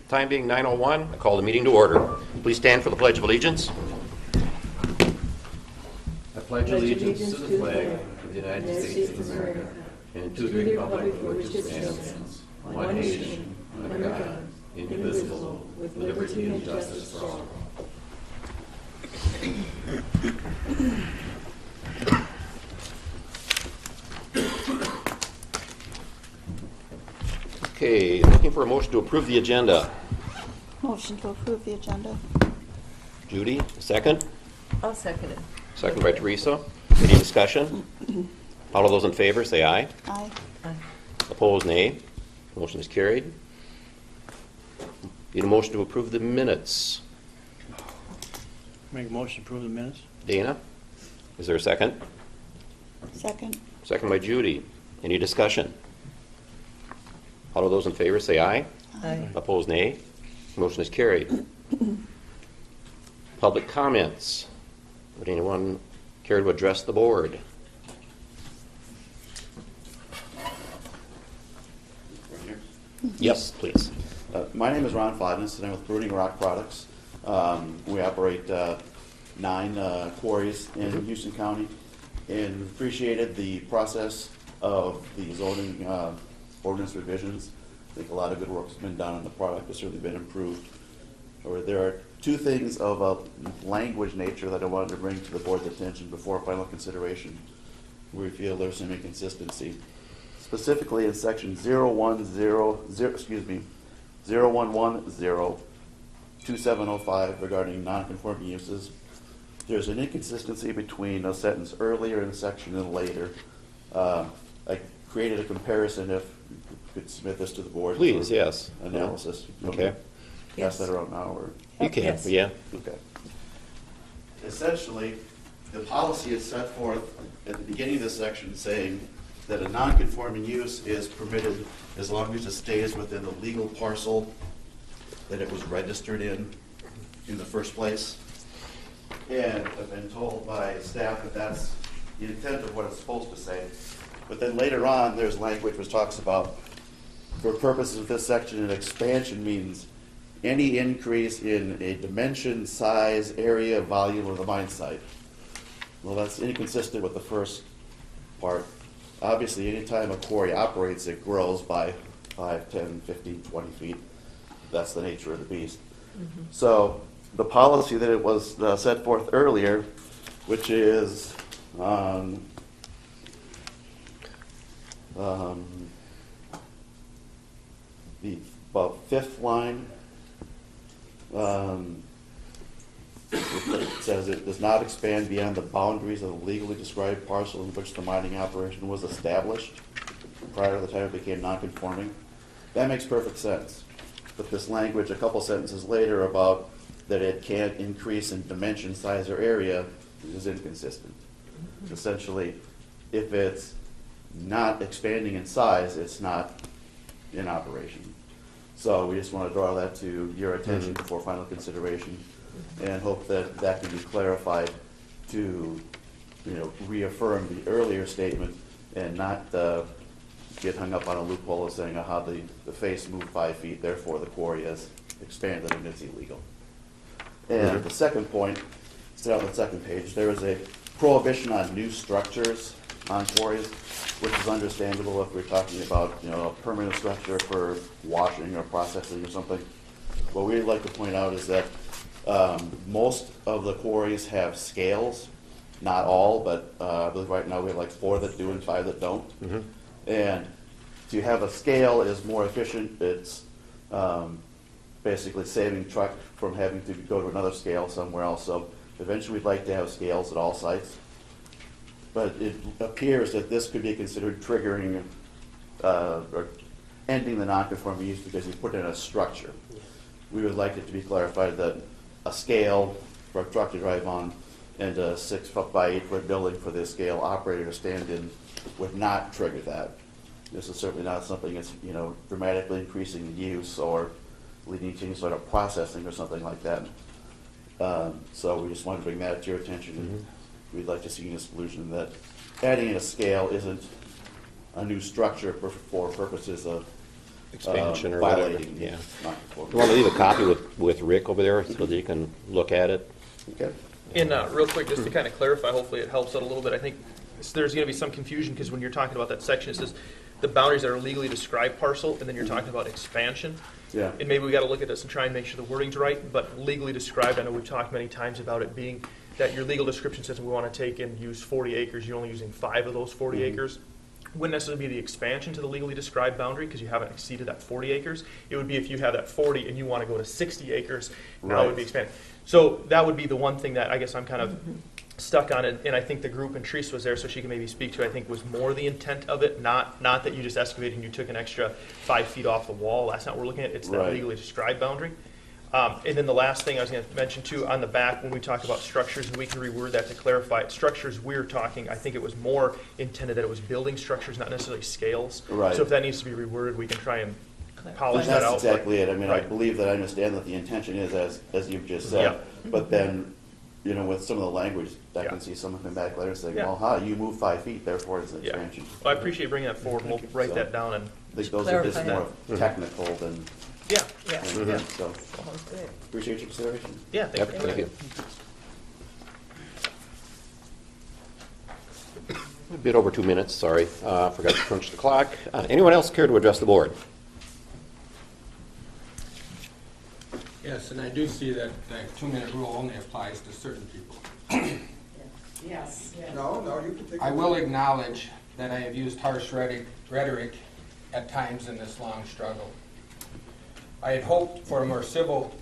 Time being 9:01, I call the meeting to order. Please stand for the Pledge of Allegiance. I pledge allegiance to the flag of the United States of America and to the republic for which it stands, one nation, under God, indivisible, with liberty and justice for all. Okay, looking for a motion to approve the agenda. Motion to approve the agenda. Judy, second. I'll second it. Second by Teresa. Any discussion? All of those in favor say aye. Aye. Aye. Opposed, nay. Motion is carried. Need a motion to approve the minutes. Make a motion to approve the minutes. Dana, is there a second? Second. Second by Judy. Any discussion? All of those in favor say aye. Aye. Opposed, nay. Motion is carried. Public comments. Would anyone care to address the board? Yes, please. My name is Ron Fodness, and I'm with Brooding Rock Products. We operate 9 quarries in Houston County, and we've appreciated the process of the zoning ordinance revisions. I think a lot of good work's been done, and the product has certainly been improved. There are 2 things of a language nature that I wanted to bring to the board's attention before final consideration. We feel there's some inconsistency. Specifically in section 0110-2705 regarding non-conforming uses, there's an inconsistency between a sentence earlier in the section and later. I created a comparison. If you could submit this to the board. Please, yes. Analysis. Okay. Pass that around now, or? You can, Yes. yeah. Okay. Essentially, the policy is set forth at the beginning of this section saying that a non-conforming use is permitted as long as it stays within the legal parcel that it was registered in the first place. And I've been told by staff that that's the intent of what it's supposed to say. But then later on, there's language which talks about, for purposes of this section, an expansion means any increase in a dimension, size, area, volume of the mine site. Well, that's inconsistent with the first part. Obviously, anytime a quarry operates, it grows by 5, 10, 15, 20 feet. That's the nature of the beast. Mm-hmm. So the policy that it was set forth earlier, which is on the about 5th line, it says it does not expand beyond the boundaries of the legally described parcel in which the mining operation was established prior to the time it became non-conforming. That makes perfect sense. But this language a couple sentences later about that it can't increase in dimension, size, or area is inconsistent. Essentially, if it's not expanding in size, it's not in operation. So we just want to draw that to your attention before final consideration, and hope that that can be clarified to, reaffirm the earlier statement and not get hung up on a loophole of saying how the face moved 5 feet, therefore the quarry has expanded and it's illegal. And the second point, it's on the second page, there is a prohibition on new structures on quarries, which is understandable if we're talking about, a permanent structure for washing or processing or something. What we'd like to point out is that most of the quarries have scales, not all, but I believe right now we have like 4 that do and 5 that don't. Mm-hmm. And to have a scale is more efficient. It's basically saving truck from having to go to another scale somewhere else. So eventually we'd like to have scales at all sites. But it appears that this could be considered triggering or ending the non-conforming use because you put in a structure. We would like it to be clarified that a scale for a truck to drive on and a 6-foot by 8-foot building for the scale operator to stand in would not trigger that. This is certainly not something that's dramatically increasing the use or leading to any sort of processing or something like that. So we just want to bring that to your attention. Mm-hmm. We'd like to see a solution that adding a scale isn't a new structure for purposes of expansion or whatever. violating Yeah. non-conformity. You want to leave a copy with Rick over there so that you can look at it? Okay. And real quick, just to kind of clarify, hopefully it helps out a little bit. I think there's going to be some confusion because when you're talking about that section, it says the boundaries that are legally described parcel, and then you're talking about expansion. Yeah. And maybe we got to look at this and try and make sure the wording's right. But legally described, I know we've talked many times about it being that your legal description says we want to take and use 40 acres. You're only using 5 of those 40 acres. Wouldn't necessarily be the expansion to the legally described boundary because you haven't exceeded that 40 acres. It would be if you have that 40 and you want to go to 60 acres, now it would be expanded. So that would be the one thing that I guess I'm kind of stuck on it, and I think the group, and Teresa was there so she can maybe speak to, I think was more the intent of it, not that you just excavated and you took an extra 5 feet off the wall. That's not what we're looking at. It's that Right. legally described boundary. And then the last thing I was going to mention too, on the back, when we talk about structures, and we can reword that to clarify it. Structures we're talking, I think it was more intended that it was building structures, not necessarily scales. Right. So if that needs to be reworded, we can try and polish that That's out. exactly it. I mean, I Right. believe that I understand that the intention is as you've just said. Yeah. But then, you know, with some of the language, I Yeah. can see someone come back later saying, Yeah. well, you moved 5 feet, therefore it's an Yeah. expansion. Well, I appreciate bringing that forward. We'll write So- that down and, I think those are just Clarify more technical than yeah, Yeah, anything. So sounds good. appreciate your consideration. yeah, thank Yep, you. thank you. A bit over 2 minutes, sorry. Forgot to crunch the clock. Anyone else care to address the board? Yes, and I do see that the 2-minute rule only applies to certain people. Yes. No, you can take. I will acknowledge that I have used harsh rhetoric at times in this long struggle. I had hoped for a more civil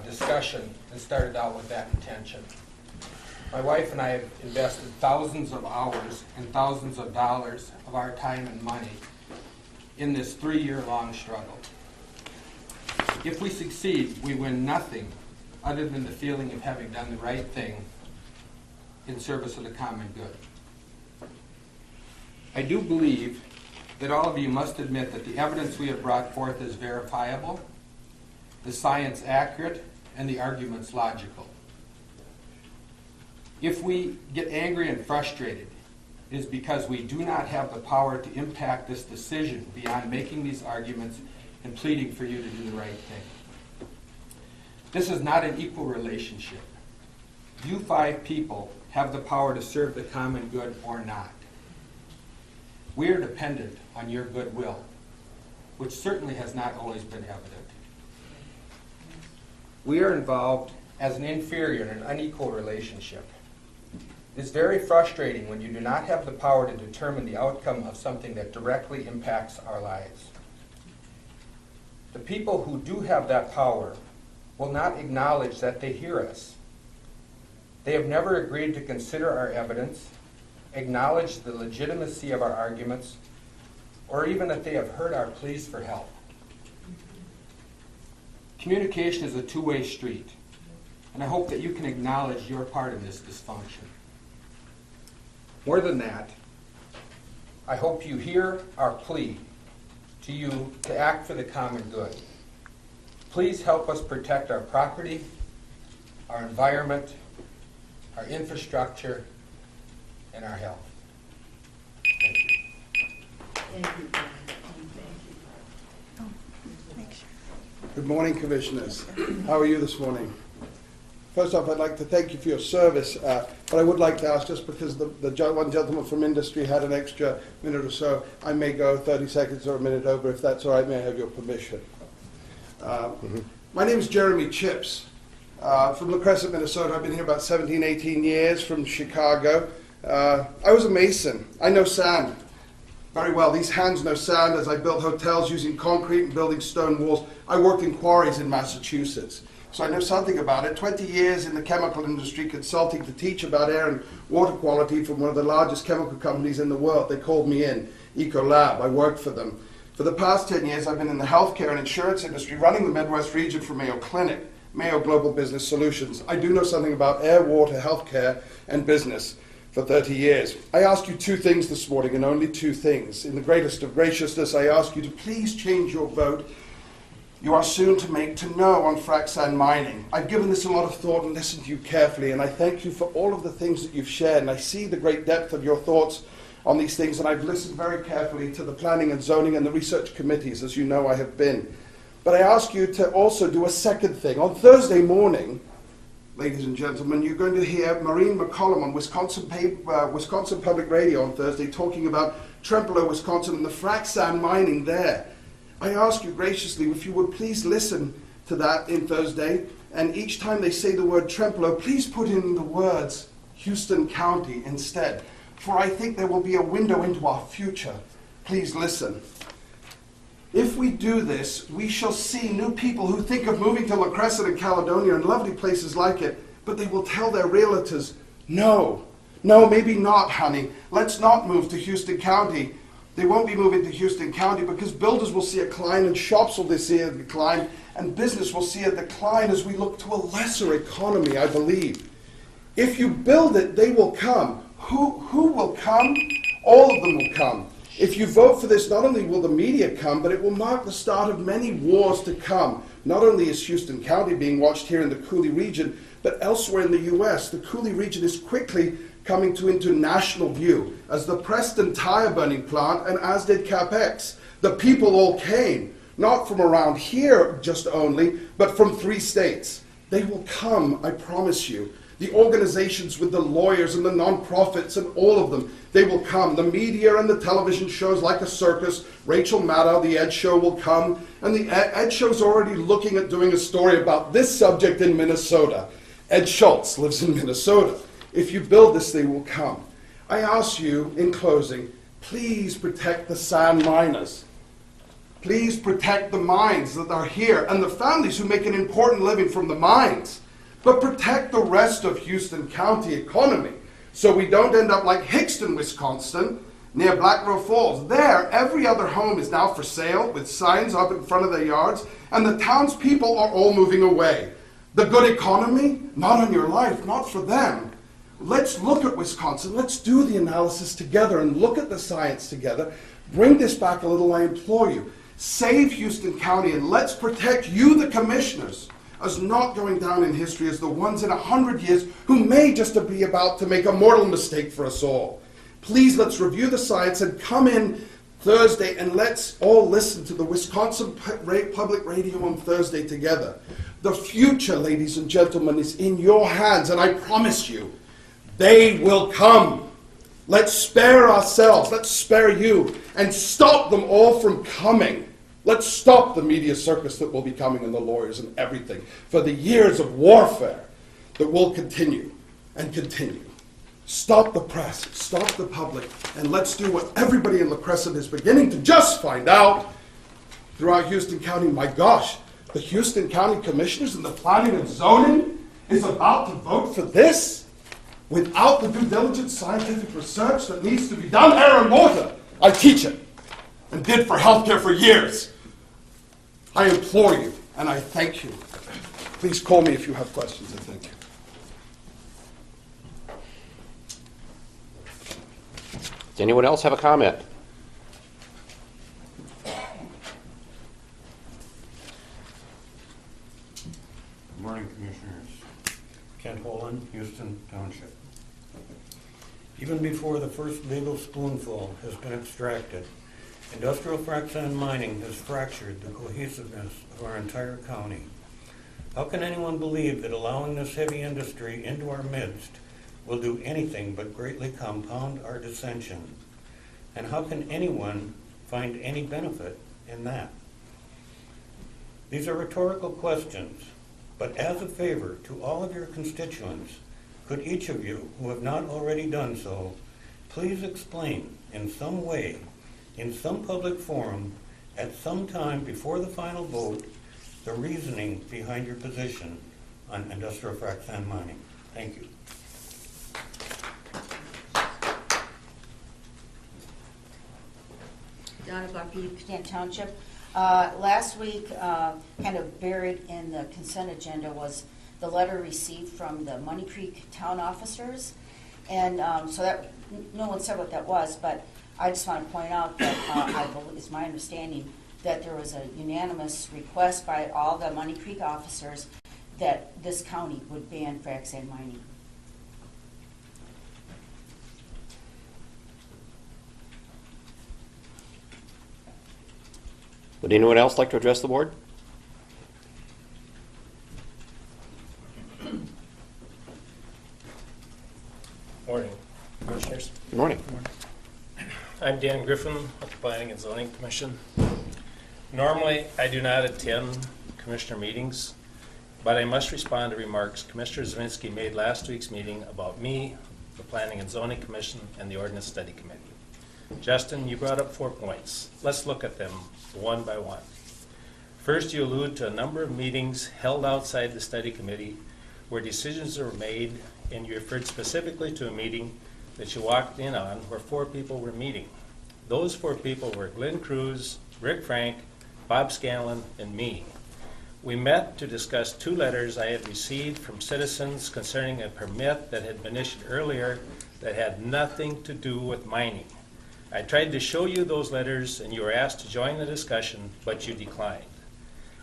discussion and started out with that intention. My wife and I have invested thousands of hours and thousands of dollars of our time and money in this 3-year-long struggle. If we succeed, we win nothing other than the feeling of having done the right thing in service of the common good. I do believe that all of you must admit that the evidence we have brought forth is verifiable, the science accurate, and the arguments logical. If we get angry and frustrated, it is because we do not have the power to impact this decision beyond making these arguments and pleading for you to do the right thing. This is not an equal relationship. You 5 people have the power to serve the common good or not. We are dependent on your goodwill, which certainly has not always been evident. We are involved as an inferior in an unequal relationship. It's very frustrating when you do not have the power to determine the outcome of something that directly impacts our lives. The people who do have that power will not acknowledge that they hear us. They have never agreed to consider our evidence, acknowledge the legitimacy of our arguments, or even that they have heard our pleas for help. Communication is a two-way street, and I hope that you can acknowledge your part in this dysfunction. More than that, I hope you hear our plea to you to act for the common good. Please help us protect our property, our environment, our infrastructure, and our health. Thank you. Thank you, Brian. Thank you. Good morning, Commissioners. How are you this morning? First off, I'd like to thank you for your service, but I would like to ask, just because the one gentleman from industry had an extra minute or so, I may go 30 seconds or a minute over. If that's all right, may I have your permission? My name is Jeremy Chips. From La Crescent, Minnesota. I've been here about 17, 18 years, from Chicago. I was a mason. I know sand very well. These hands know sand as I built hotels using concrete and building stone walls. I worked in quarries in Massachusetts, so I know something about it. 20 years in the chemical industry consulting to teach about air and water quality from one of the largest chemical companies in the world. They called me in, Ecolab. I worked for them. For the past 10 years, I've been in the healthcare and insurance industry, running the Midwest region for Mayo Clinic, Mayo Global Business Solutions. I do know something about air, water, healthcare, and business for 30 years. I ask you 2 things this morning, and only 2 things. In the greatest of graciousness, I ask you to please change your vote. You are soon to make to no on frac sand mining. I've given this a lot of thought and listened to you carefully, and I thank you for all of the things that you've shared, and I see the great depth of your thoughts on these things, and I've listened very carefully to the planning and zoning and the research committees, as you know I have been. But I ask you to also do a second thing. On Thursday morning, ladies and gentlemen, you're going to hear Maureen McCollum on Wisconsin Public Radio on Thursday talking about Trempealeau, Wisconsin, and the frac sand mining there. I ask you graciously if you would please listen to that in Thursday, and each time they say the word Trempealeau, please put in the words Houston County instead, for I think there will be a window into our future. Please listen. If we do this, we shall see new people who think of moving to La Crescent and Caledonia and lovely places like it, but they will tell their realtors, no, maybe not, honey. Let's not move to Houston County. They won't be moving to Houston County because builders will see a decline and shops will see a decline and business will see a decline as we look to a lesser economy, I believe. If you build it, they will come. Who will come? All of them will come. If you vote for this, not only will the media come, but it will mark the start of many wars to come. Not only is Houston County being watched here in the Coulee region, but elsewhere in the U.S. The Coulee region is quickly coming into national view, as the Preston tire burning plant and as did CapEx. The people all came, not from around here just only, but from 3 states. They will come, I promise you. The organizations with the lawyers and the nonprofits and all of them, they will come. The media and the television shows like a circus. Rachel Maddow, the Ed Show, will come. And the Ed Show's already looking at doing a story about this subject in Minnesota. Ed Schultz lives in Minnesota. If you build this, they will come. I ask you, in closing, please protect the sand miners. Please protect the mines that are here and the families who make an important living from the mines. But protect the rest of Houston County economy so we don't end up like Hickston, Wisconsin, near Black River Falls. There, every other home is now for sale with signs up in front of their yards, and the townspeople are all moving away. The good economy? Not on your life, not for them. Let's look at Wisconsin. Let's do the analysis together and look at the science together. Bring this back a little, I implore you. Save Houston County and let's protect you, the commissioners, as not going down in history as the ones in 100 years who may just be about to make a mortal mistake for us all. Please, let's review the science and come in Thursday and let's all listen to the Wisconsin Public Radio on Thursday together. The future, ladies and gentlemen, is in your hands, and I promise you, they will come. Let's spare ourselves, let's spare you, and stop them all from coming. Let's stop the media circus that will be coming and the lawyers and everything for the years of warfare that will continue and continue. Stop the press, stop the public, and let's do what everybody in La Crescent is beginning to just find out throughout Houston County. My gosh, the Houston County Commissioners and the Planning and Zoning is about to vote for this without the due diligence scientific research that needs to be done. Aaron Morton, I teach it and did for healthcare for years. I implore you, and I thank you. Please call me if you have questions, and thank you. Does anyone else have a comment? Good morning, Commissioners. Kent Holland, Houston Township. Even before the first legal spoonful has been extracted, industrial frac sand mining has fractured the cohesiveness of our entire county. How can anyone believe that allowing this heavy industry into our midst will do anything but greatly compound our dissension? And how can anyone find any benefit in that? These are rhetorical questions, but as a favor to all of your constituents, could each of you, who have not already done so, please explain in some way, in some public forum, at some time before the final vote, the reasoning behind your position on industrial frac sand mining? Thank you. Donna Buckby, Kent Township. Last week, kind of buried in the consent agenda was the letter received from the Money Creek town officers. And so that, no one said what that was, but I just want to point out that I believe, it's my understanding that there was a unanimous request by all the Money Creek officers that this county would ban frac sand mining. Would anyone else like to address the board? Morning, Commissioners. Good morning. I'm Dan Griffin with the Planning and Zoning Commission. Normally, I do not attend Commissioner meetings, but I must respond to remarks Commissioner Zawinski made last week's meeting about me, the Planning and Zoning Commission, and the Ordinance Study Committee. Justin, you brought up 4 points. Let's look at them one by one. First, you allude to a number of meetings held outside the study committee where decisions were made, and you referred specifically to a meeting that you walked in on where 4 people were meeting. Those 4 people were Glenn Cruz, Rick Frank, Bob Scanlon, and me. We met to discuss 2 letters I had received from citizens concerning a permit that had been issued earlier that had nothing to do with mining. I tried to show you those letters and you were asked to join the discussion, but you declined.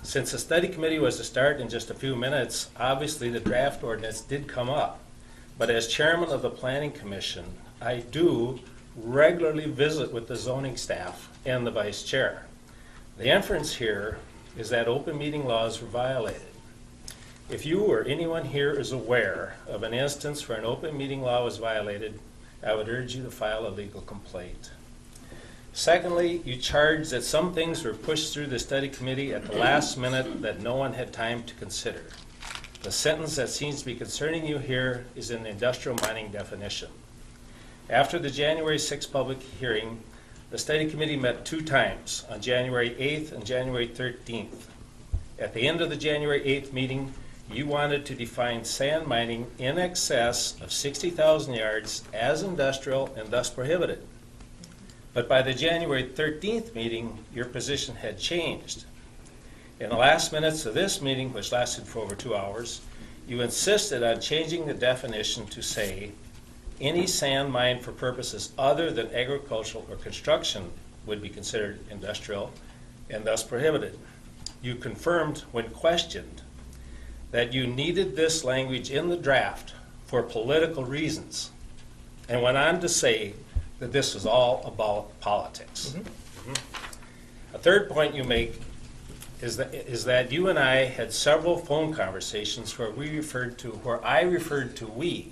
Since the study committee was to start in just a few minutes, obviously the draft ordinance did come up. But as chairman of the Planning Commission, I do regularly visit with the zoning staff and the vice chair. The inference here is that open meeting laws were violated. If you or anyone here is aware of an instance where an open meeting law was violated, I would urge you to file a legal complaint. Secondly, you charge that some things were pushed through the study committee at the last minute that no one had time to consider. The sentence that seems to be concerning you here is in the industrial mining definition. After the January 6th public hearing, the study committee met 2 times, on January 8th and January 13th. At the end of the January 8th meeting, you wanted to define sand mining in excess of 60,000 yards as industrial and thus prohibited. But by the January 13th meeting, your position had changed. In the last minutes of this meeting, which lasted for over 2 hours, you insisted on changing the definition to say, any sand mined for purposes other than agricultural or construction would be considered industrial and thus prohibited. You confirmed when questioned that you needed this language in the draft for political reasons, and went on to say that this was all about politics. A third point you make is that you and I had several phone conversations where I referred to we,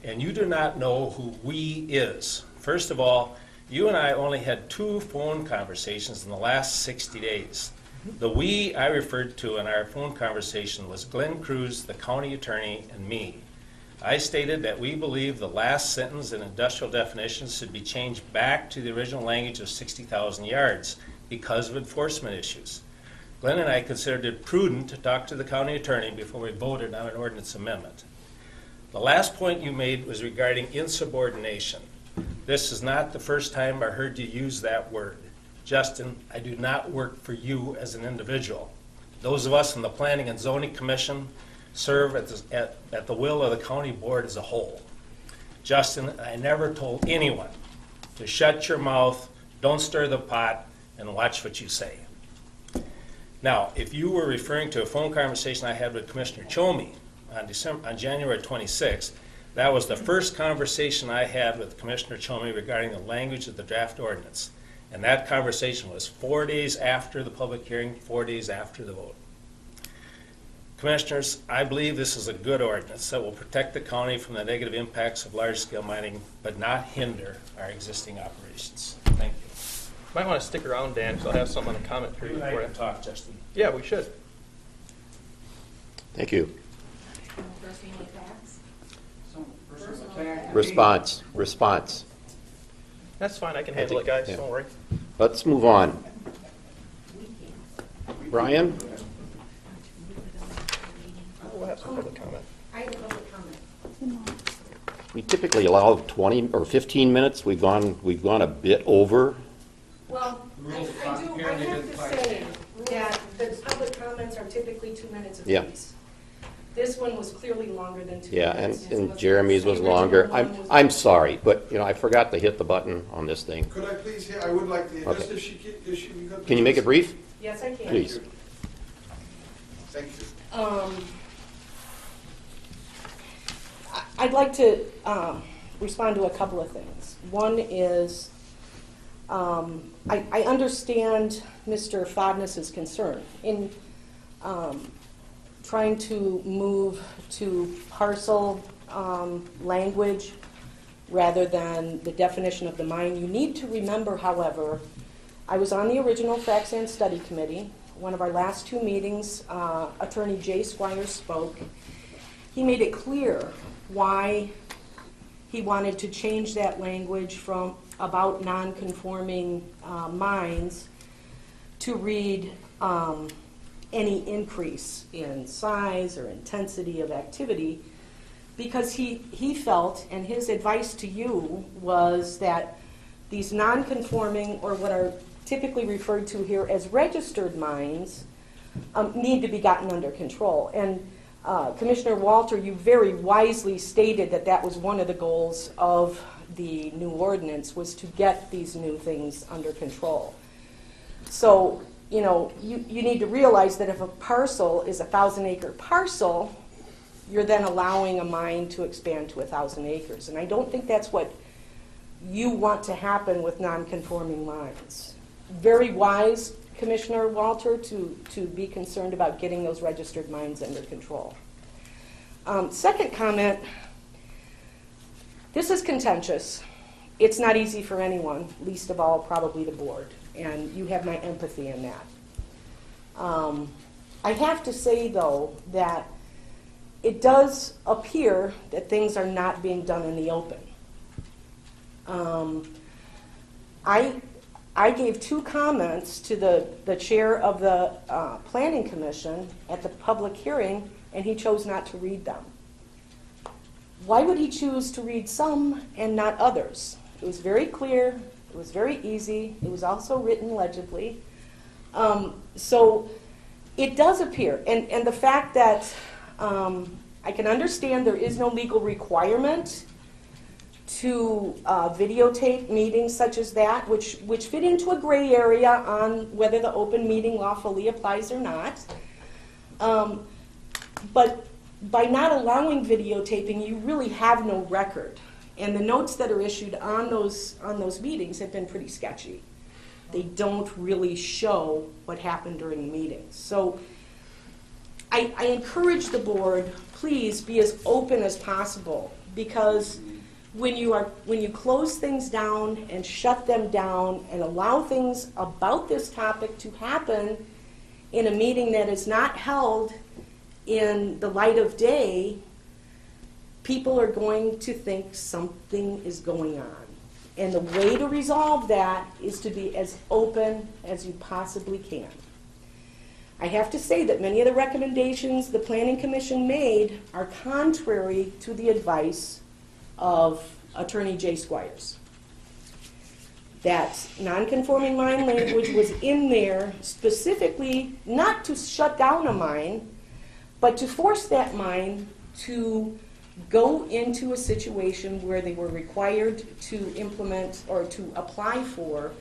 and you do not know who we is. First of all, you and I only had 2 phone conversations in the last 60 days. The we I referred to in our phone conversation was Glenn Cruz, the county attorney, and me. I stated that we believe the last sentence in industrial definitions should be changed back to the original language of 60,000 yards because of enforcement issues. Glenn and I considered it prudent to talk to the county attorney before we voted on an ordinance amendment. The last point you made was regarding insubordination. This is not the first time I heard you use that word. Justin, I do not work for you as an individual. Those of us in the Planning and Zoning Commission serve at the will of the county board as a whole. Justin, I never told anyone to shut your mouth, don't stir the pot, and watch what you say. Now, if you were referring to a phone conversation I had with Commissioner Chomey on January 26th, that was the first conversation I had with Commissioner Chomey regarding the language of the draft ordinance. And that conversation was 4 days after the public hearing, 4 days after the vote. Commissioners, I believe this is a good ordinance that will protect the county from the negative impacts of large-scale mining, but not hinder our existing operations. Thank you. Might want to stick around, Dan, because I'll have something on the comment period You and I for you. can talk, Justin. Yeah, we should. Thank you. First thing like that? Response. That's fine. I can handle it, guys. Yeah. Don't worry. Let's move on. Brian? We'll have some public comment. I have a public comment. We typically allow 20 or 15 minutes. We've gone a bit over. Well, I have to say that the public comments are typically 2 minutes Yeah. apiece. This one was clearly longer than 2 Yeah, minutes. and Jeremy's was longer. I'm sorry, but I forgot to hit the button on this thing. Could I please hear, I would like to, Okay. just if she could. Can you make it brief? Yes, I can. Please. Thank you. I'd like to respond to a couple of things. One is, I understand Mr. Fodness's concern in trying to move to parcel language rather than the definition of the mine. You need to remember, however, I was on the original Frac Sand Study Committee. One of our last two meetings, Attorney Jay Squires spoke. He made it clear why he wanted to change that language from about non-conforming mines to read any increase in size or intensity of activity, because he felt, and his advice to you was that these non-conforming, or what are typically referred to here as registered mines, need to be gotten under control. And Commissioner Walter, you very wisely stated that that was one of the goals of the new ordinance, was to get these new things under control. So, you know, you need to realize that if a parcel is a 1,000-acre parcel, you're then allowing a mine to expand to 1,000 acres. And I don't think that's what you want to happen with non-conforming mines. Very wise, Commissioner Walter, to be concerned about getting those registered mines under control. Second comment, this is contentious. It's not easy for anyone, least of all probably the board, and you have my empathy in that. I have to say, though, that it does appear that things are not being done in the open. I gave two comments to the chair of the Planning Commission at the public hearing, and he chose not to read them. Why would he choose to read some and not others? It was very clear, it was very easy, it was also written legibly. So it does appear, and the fact that I can understand there is no legal requirement to videotape meetings such as that, which fit into a gray area on whether the open meeting law fully applies or not. But by not allowing videotaping, you really have no record. And the notes that are issued on those meetings have been pretty sketchy. They don't really show what happened during the meetings. So I encourage the board, please be as open as possible, because when you close things down and shut them down and allow things about this topic to happen in a meeting that is not held in the light of day, people are going to think something is going on. And the way to resolve that is to be as open as you possibly can. I have to say that many of the recommendations the Planning Commission made are contrary to the advice of Attorney Jay Squires. That non-conforming mine language was in there specifically not to shut down a mine, but to force that mine to go into a situation where they were required to implement or to apply for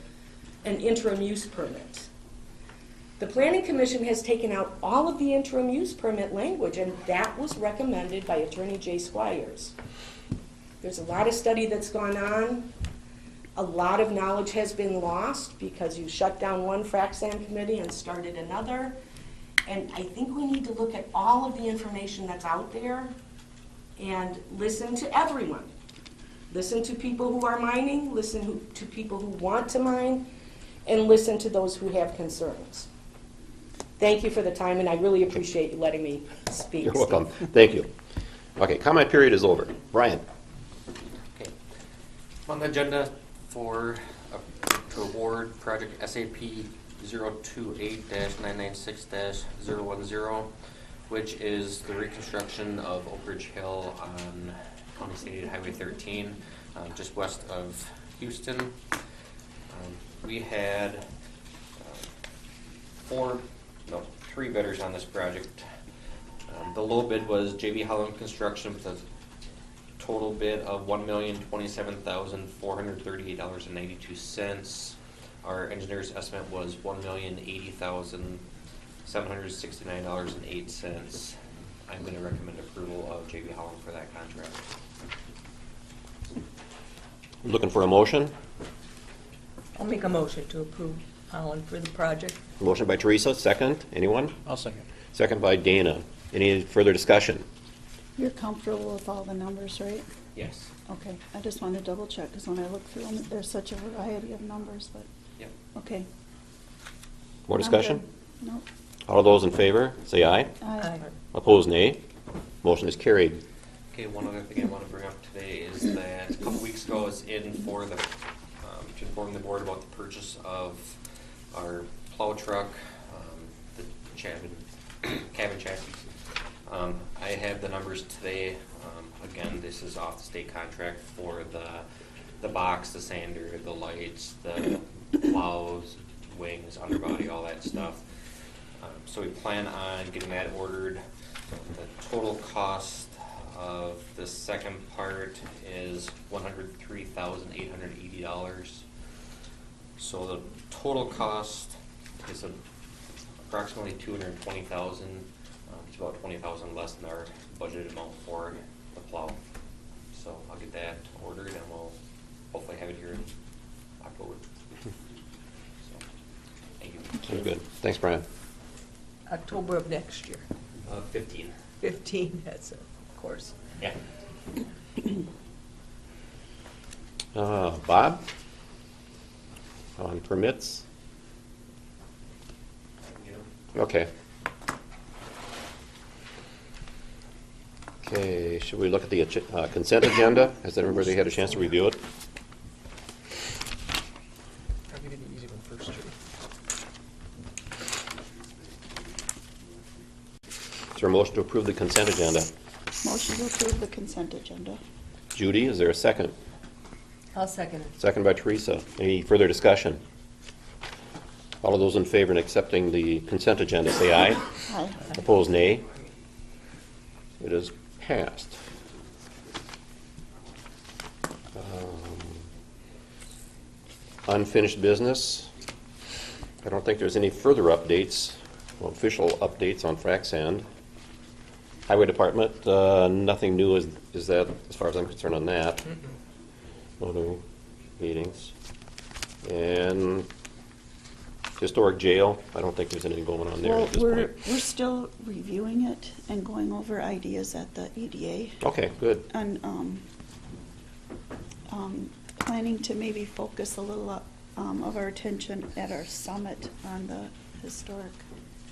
an interim use permit. The Planning Commission has taken out all of the interim use permit language, and that was recommended by Attorney Jay Squires. There's a lot of study that's gone on. A lot of knowledge has been lost because you shut down one frac sand committee and started another. And I think we need to look at all of the information that's out there and listen to everyone. Listen to people who are mining, listen to people who want to mine, and listen to those who have concerns. Thank you for the time, and I really appreciate you letting me speak. You're welcome. Thank you. Okay, comment period is over. Brian. Okay. On the agenda for to award project SAP 028-996-010, which is the reconstruction of Oak Ridge Hill on County State Highway 13, just west of Houston. We had three bidders on this project. The low bid was JB Holland Construction with a total bid of $1,027,438.92. Our engineer's estimate was $1,080,769.08. I'm going to recommend approval of JB Holland for that contract. Looking for a motion? I'll make a motion to approve Holland for the project. Motion by Teresa, second. Anyone? I'll second. Second by Dana. Any further discussion? You're comfortable with all the numbers, right? Yes. Okay, I just want to double check, because when I look through them, there's such a variety of numbers, but, Yep. okay. More I'm discussion? good. No. All those in favor, say aye. Aye. Opposed, nay. Motion is carried. Okay, one other thing I want to bring up today is that a couple weeks ago I was in for the, to inform the board about the purchase of our plow truck, the cabin chassis. I have the numbers today. Again, this is off the state contract for the box, the sander, the lights, the plows, wings, underbody, all that stuff. So we plan on getting that ordered. The total cost of the second part is $103,880. So the total cost is approximately $220,000. It's about $20,000 less than our budgeted amount for the plow. So I'll get that ordered and we'll hopefully have it here in October. So, thank you. Very good. Thanks, Brian. October of next year. 15. 15, that's of course. Yeah. Bob? On permits? Okay. Okay, should we look at the consent agenda? Has everybody had a chance to review it? I'll give you the easy one first, Judy. Is there a motion to approve the consent agenda? Motion to approve the consent agenda. Judy, is there a second? I'll second it. Second by Teresa. Any further discussion? All of those in favor in accepting the consent agenda, say aye. Aye. Opposed, nay. It is passed. Unfinished business. I don't think there's any further updates, well, official updates on frac sand. Highway Department, nothing new is that, as far as I'm concerned on that. No new meetings. And Historic Jail, I don't think there's anything going on there Well, at this we're point. still reviewing it and going over ideas at the EDA. Okay, good. And planning to maybe focus a little of our attention at our summit on the historic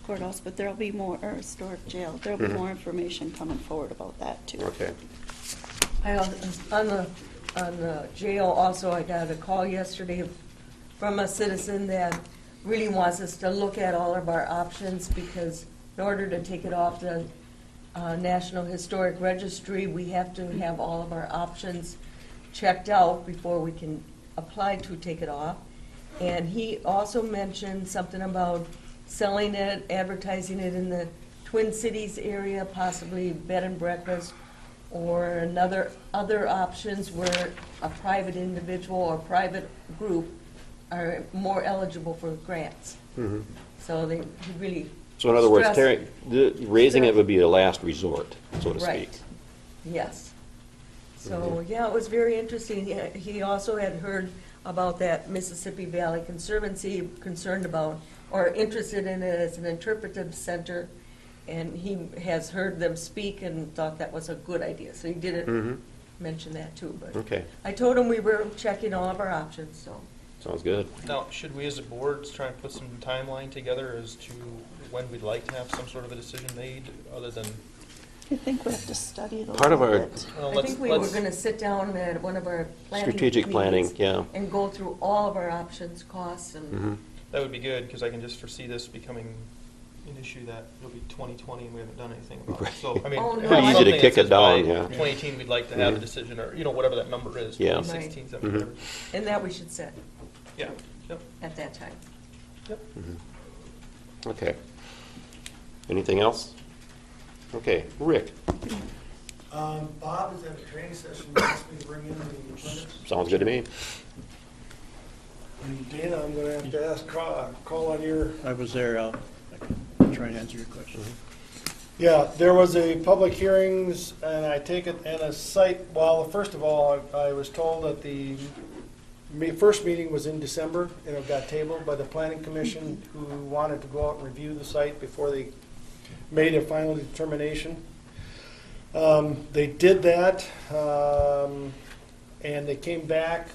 courthouse, but there'll be more, or historic jail, there'll be more information coming forward about that too. Okay. On the jail also, I got a call yesterday from a citizen that really wants us to look at all of our options, because in order to take it off the National Historic Registry, we have to have all of our options checked out before we can apply to take it off. And he also mentioned something about selling it, advertising it in the Twin Cities area, possibly bed and breakfast, or other options where a private individual or private group are more eligible for grants. Mm-hmm. So he really So in other words, stressed- raising it would be a last resort, so to speak. Right, yes. So, yeah, it was very interesting. He also had heard about that Mississippi Valley Conservancy, concerned about, or interested in it as an interpretive center, and he has heard them speak and thought that was a good idea. So he didn't mention that too, but Okay, I told him we were checking all of our options, so. sounds good. Now, should we as a board try and put some timeline together as to when we'd like to have some sort of a decision made, other than, I think we have to study it a Part of little our- bit. I think we were gonna sit down at one of our planning Strategic planning, meetings yeah. and go through all of our options, costs, and Mhm. that would be good, because I can just foresee this becoming an issue that it'll be 2020 and we haven't done anything about it. So, I mean, Oh, no. if Pretty it's easy to something kick that it says down, by yeah. 2018, we'd like to have a Mhm. decision, or, whatever that number is, Yeah. 2016, Mhm. 17, whatever. and that we should set Yeah, yep, at that time. yep. Okay. Anything else? Okay, Rick, Bob is at a training session, he asked me to bring in the minutes. sounds good to me. And Dana, I'm gonna have to ask, call on your. I was there, I can try and answer your question. Yeah, there was a public hearings, and I take it, and a site, well, first of all, I was told that the first meeting was in December, and it got tabled by the planning commission, who wanted to go out and review the site before they made a final determination. They did that, and they came back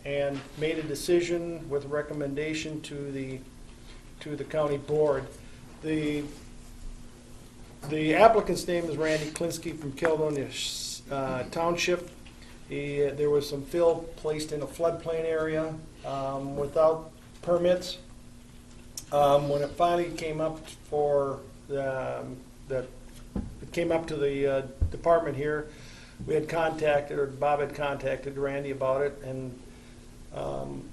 and made a decision with a recommendation to the county board. The applicant's name is Randy Klinsky from Caledonia Township. There was some fill placed in a floodplain area without permits. When it finally came up for it came up to the department here, we had contacted, or Bob had contacted Randy about it, and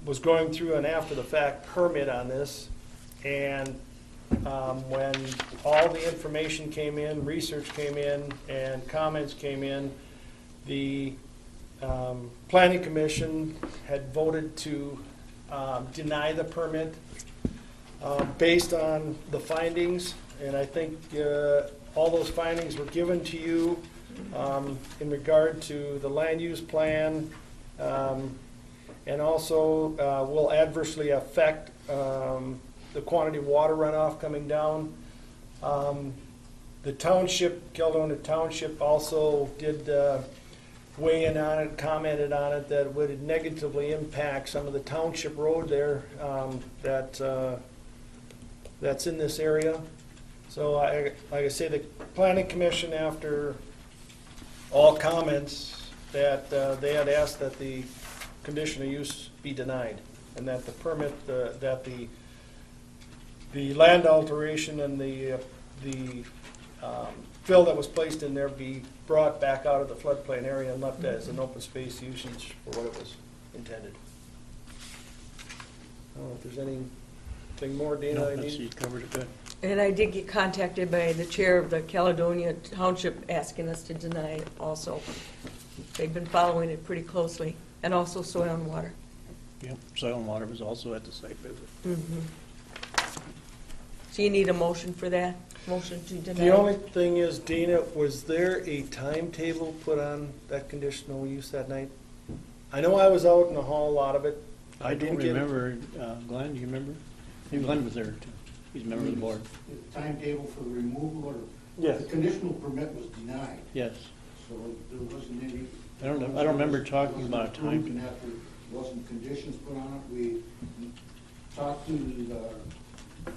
was going through an after-the-fact permit on this. And when all the information came in, research came in, and comments came in, the Planning Commission had voted to deny the permit based on the findings, and I think all those findings were given to you in regard to the land use plan, and also will adversely affect the quantity of water runoff coming down. The township, Caledonia Township, also did weigh in on it, commented on it, that would negatively impact some of the township road there that's in this area. So like I say, the Planning Commission, after all comments, that they had asked that the conditional use be denied, and that the permit, that the land alteration and the fill that was placed in there be brought back out of the floodplain area and left as an open space usage for what it was intended. I don't know if there's anything more, Dana, No, I that's, need? you covered it good. And I did get contacted by the chair of the Caledonia Township asking us to deny it also. They've been following it pretty closely, and also soil and water. Yep, soil and water was also at the site visit. Mm-hmm. So you need a motion for that? Motion to deny? The only thing is, Dana, was there a timetable put on that conditional use that night? I know I was out in the hall a lot of it. I don't didn't get it. remember, Glenn, do you remember? Maybe Glenn was there too. He's a member of the board. The timetable for the removal, or Yes. the conditional permit was denied, Yes. so there wasn't any. I don't know, I don't remember talking about a time. And after wasn't conditions put on it, we talked to the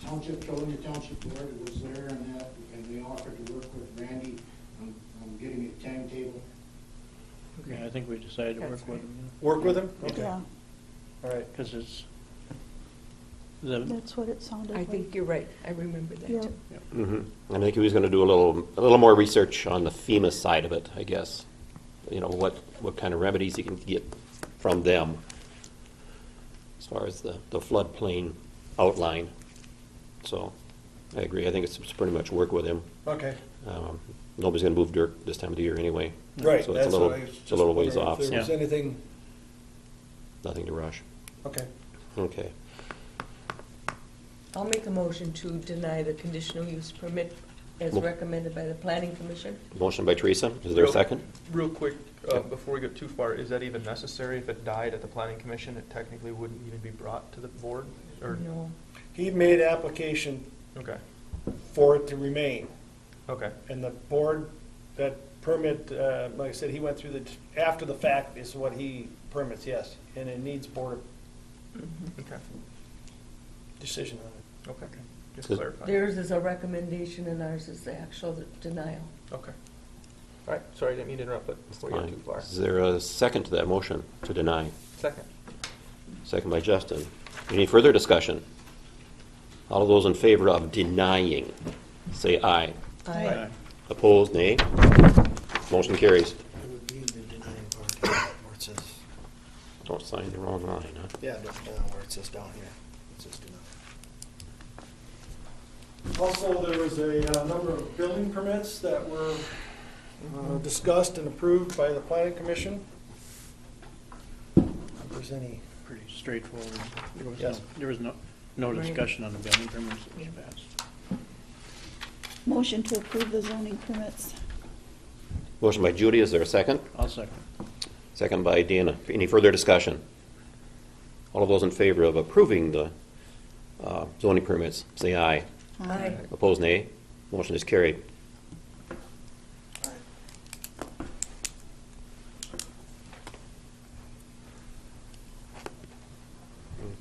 township, Caledonia Township board, it was there and that, and they offered to work with Randy on getting a timetable. Yeah, I think we decided to work That's with right. him. Work with him? Okay. Yeah, All right. Because it's, that's what it sounded I like. think you're right. I remember that Yeah. too. I think he was going to do a little more research on the FEMA side of it, I guess. You know, what kind of remedies he can get from them as far as the floodplain outline. So I agree. I think it's pretty much work with him. Okay. Nobody's going to move dirt this time of the year anyway. Right, So it's that's what I was it's a little ways just wondering off. if there was Yeah. anything, Nothing to rush. okay. Okay. I'll make a motion to deny the conditional use permit as Mo- recommended by the Planning Commission. Motion by Teresa. Is there a second? Real quick, before we get too far, is that even necessary? If it died at the planning commission, it technically wouldn't even be brought to the board? Or No. He made application Okay, for it to remain, okay, and the board, that permit, like I said, he went through after the fact is what he permits, yes, and it needs board okay, decision on it. okay. Just Good. clarify. Theirs is a recommendation and ours is the actual denial. Okay. All right, sorry, I didn't mean to interrupt, but before you get Fine. too far. Is there a second to that motion to deny? Second. Second by Justin. Any further discussion? All of those in favor of denying, say aye. Aye. Opposed, nay. Motion carries. It would be the denying part where it says, Don't sign the wrong line, huh? yeah, where it says down here. It says deny. Also, there was a number of building permits that were discussed and approved by the planning commission. If there's any, Pretty straightforward. Yes. There was no Right. discussion on the building permits that was passed. Motion to approve the zoning permits. Motion by Judy. Is there a second? I'll second. Second by Dana. Any further discussion? All of those in favor of approving the zoning permits, say aye. Aye. Opposed, nay. Motion is carried.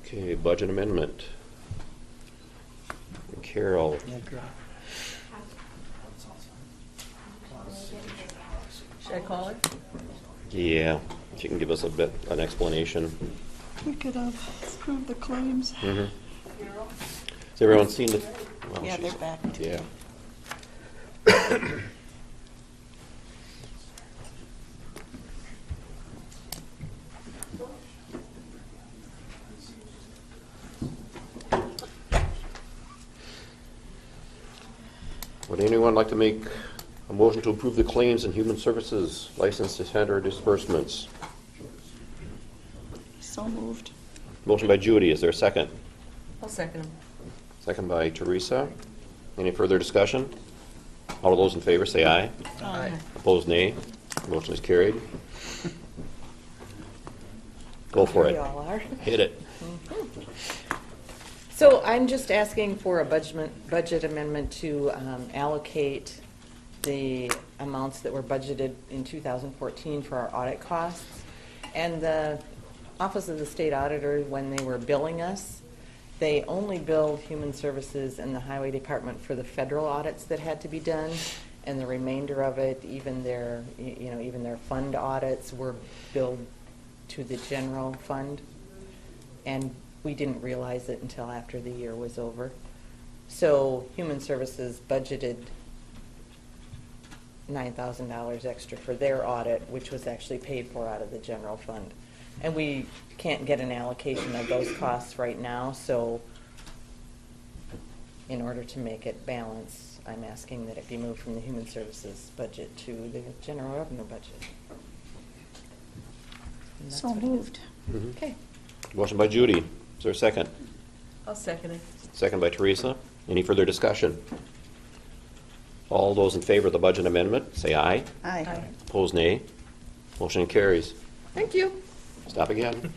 Okay, budget amendment. Carol. Should I call her? Yeah, she can give us an explanation. We could have approved the claims. Mm-hmm. Has everyone seen the? Well, Yeah, she's- they're back. Yeah. Would anyone like to make a motion to approve the claims and human services license to tender disbursements? So moved. Motion by Judy. Is there a second? I'll second him. Second by Teresa. Any further discussion? All of those in favor say aye. Aye. Opposed, nay. Motion is carried. Go for it. We all are. Hit it. So I'm just asking for a budget amendment to allocate the amounts that were budgeted in 2014 for our audit costs. And the Office of the State Auditor, when they were billing us, they only billed Human Services and the Highway Department for the federal audits that had to be done, and the remainder of it, even their, even their fund audits were billed to the general fund. And we didn't realize it until after the year was over. So Human Services budgeted $9,000 extra for their audit, which was actually paid for out of the general fund. And we can't get an allocation of those costs right now, so in order to make it balance, I'm asking that it be moved from the Human Services budget to the general revenue budget. And that's So what it is. moved. Mhm. Okay. Motion by Judy. Is there a second? I'll second it. Second by Teresa. Any further discussion? All those in favor of the budget amendment, say aye. Aye. Opposed, nay. Motion carries. Thank you. Stop again.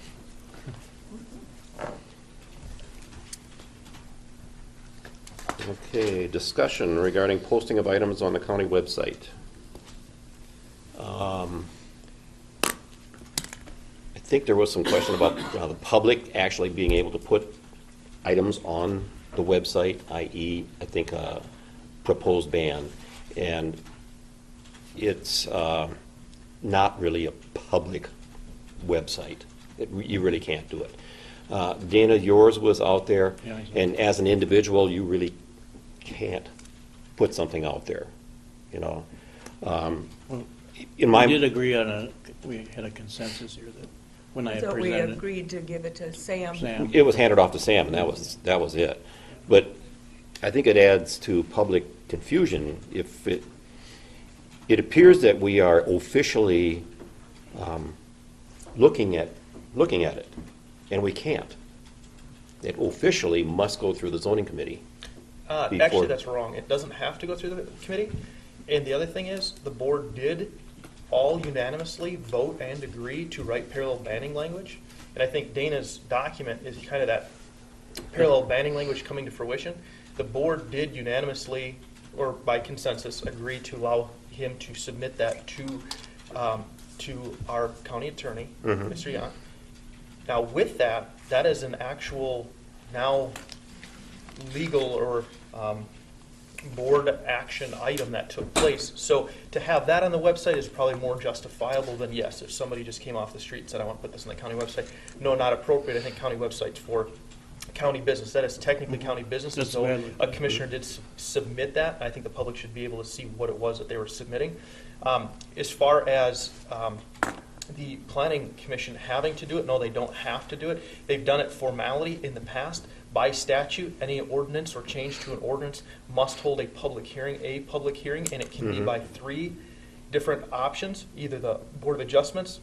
Okay, discussion regarding posting of items on the county website. I think there was some question about the public actually being able to put items on the website, i.e., I think a proposed ban. And it's not really a public website. You really can't do it. Dana, yours was out there, Yeah, and as an individual, you really can't put something out there, you know. In my, We did agree on we had a consensus here that when I had So we presented it, agreed to give it to Sam. Sam. it was handed off to Sam, and that was it. But I think it adds to public confusion if it appears that we are officially looking at it, and we can't. It officially must go through the zoning committee. Actually, before- that's wrong. It doesn't have to go through the committee. And the other thing is, the board did all unanimously vote and agree to write parallel banning language. And I think Dana's document is kind of that parallel banning language coming to fruition. The board did unanimously, or by consensus, agree to allow him to submit that to our county attorney, Mhm. Mr. Young. Now, with that, that is an actual now legal or board action item that took place. So to have that on the website is probably more justifiable than, yes, if somebody just came off the street and said, I want to put this on the county website. No, not appropriate. I think county website's for county business. That is technically county business. That's So the way I look a at it. commissioner did submit that. I think the public should be able to see what it was that they were submitting. As far as the planning commission having to do it, no, they don't have to do it. They've done it formality in the past. By statute, any ordinance or change to an ordinance must hold a public hearing, and it can be Mhm. by three different options, either the Board of Adjustments,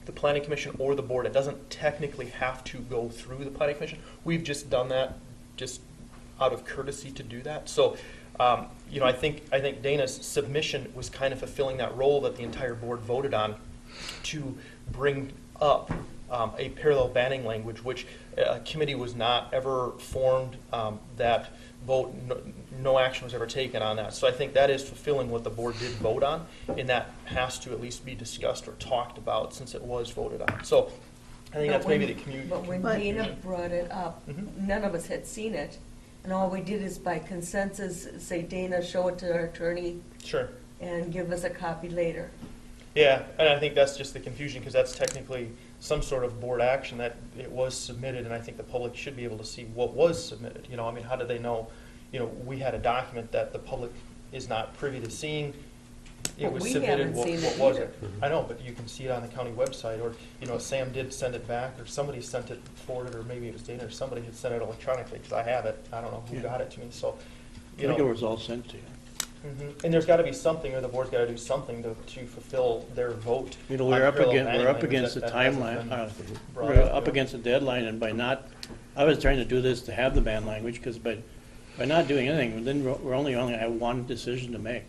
the Planning Commission, or the board. It doesn't technically have to go through the Planning Commission. We've just done that just out of courtesy to do that. So, I think Dana's submission was kind of fulfilling that role that the entire board voted on to bring up a parallel banning language, which a committee was not ever formed, that vote, no action was ever taken on that. So I think that is fulfilling what the board did vote on, and that has to at least be discussed or talked about since it was voted on. So I think that's maybe the community. But when Dana brought it up, none of us had seen it, and all we did is by consensus say, Dana, show it to our attorney. Sure. And give us a copy later. Yeah, and I think that's just the confusion, because that's technically some sort of board action that it was submitted, and I think the public should be able to see what was submitted. You know, I mean, how do they know, you know, we had a document that the public is not privy to seeing. It But was we submitted, haven't what seen it was either. it? I know, but you can see it on the county website, or, you know, Sam did send it back, or somebody sent it forwarded, or maybe it was Dana, or somebody had sent it electronically, because I have it. I don't know who Yeah. got it to me, so, I you think know. it was all sent to you. And there's got to be something, or the board's got to do something to fulfill their vote. You know, on we're up parallel against, banning we're up language against the that hasn't timeline, been brought we're up, up you know. against the deadline, and by not, I was trying to do this to have the ban language, because by not doing anything, then we're only have one decision to make,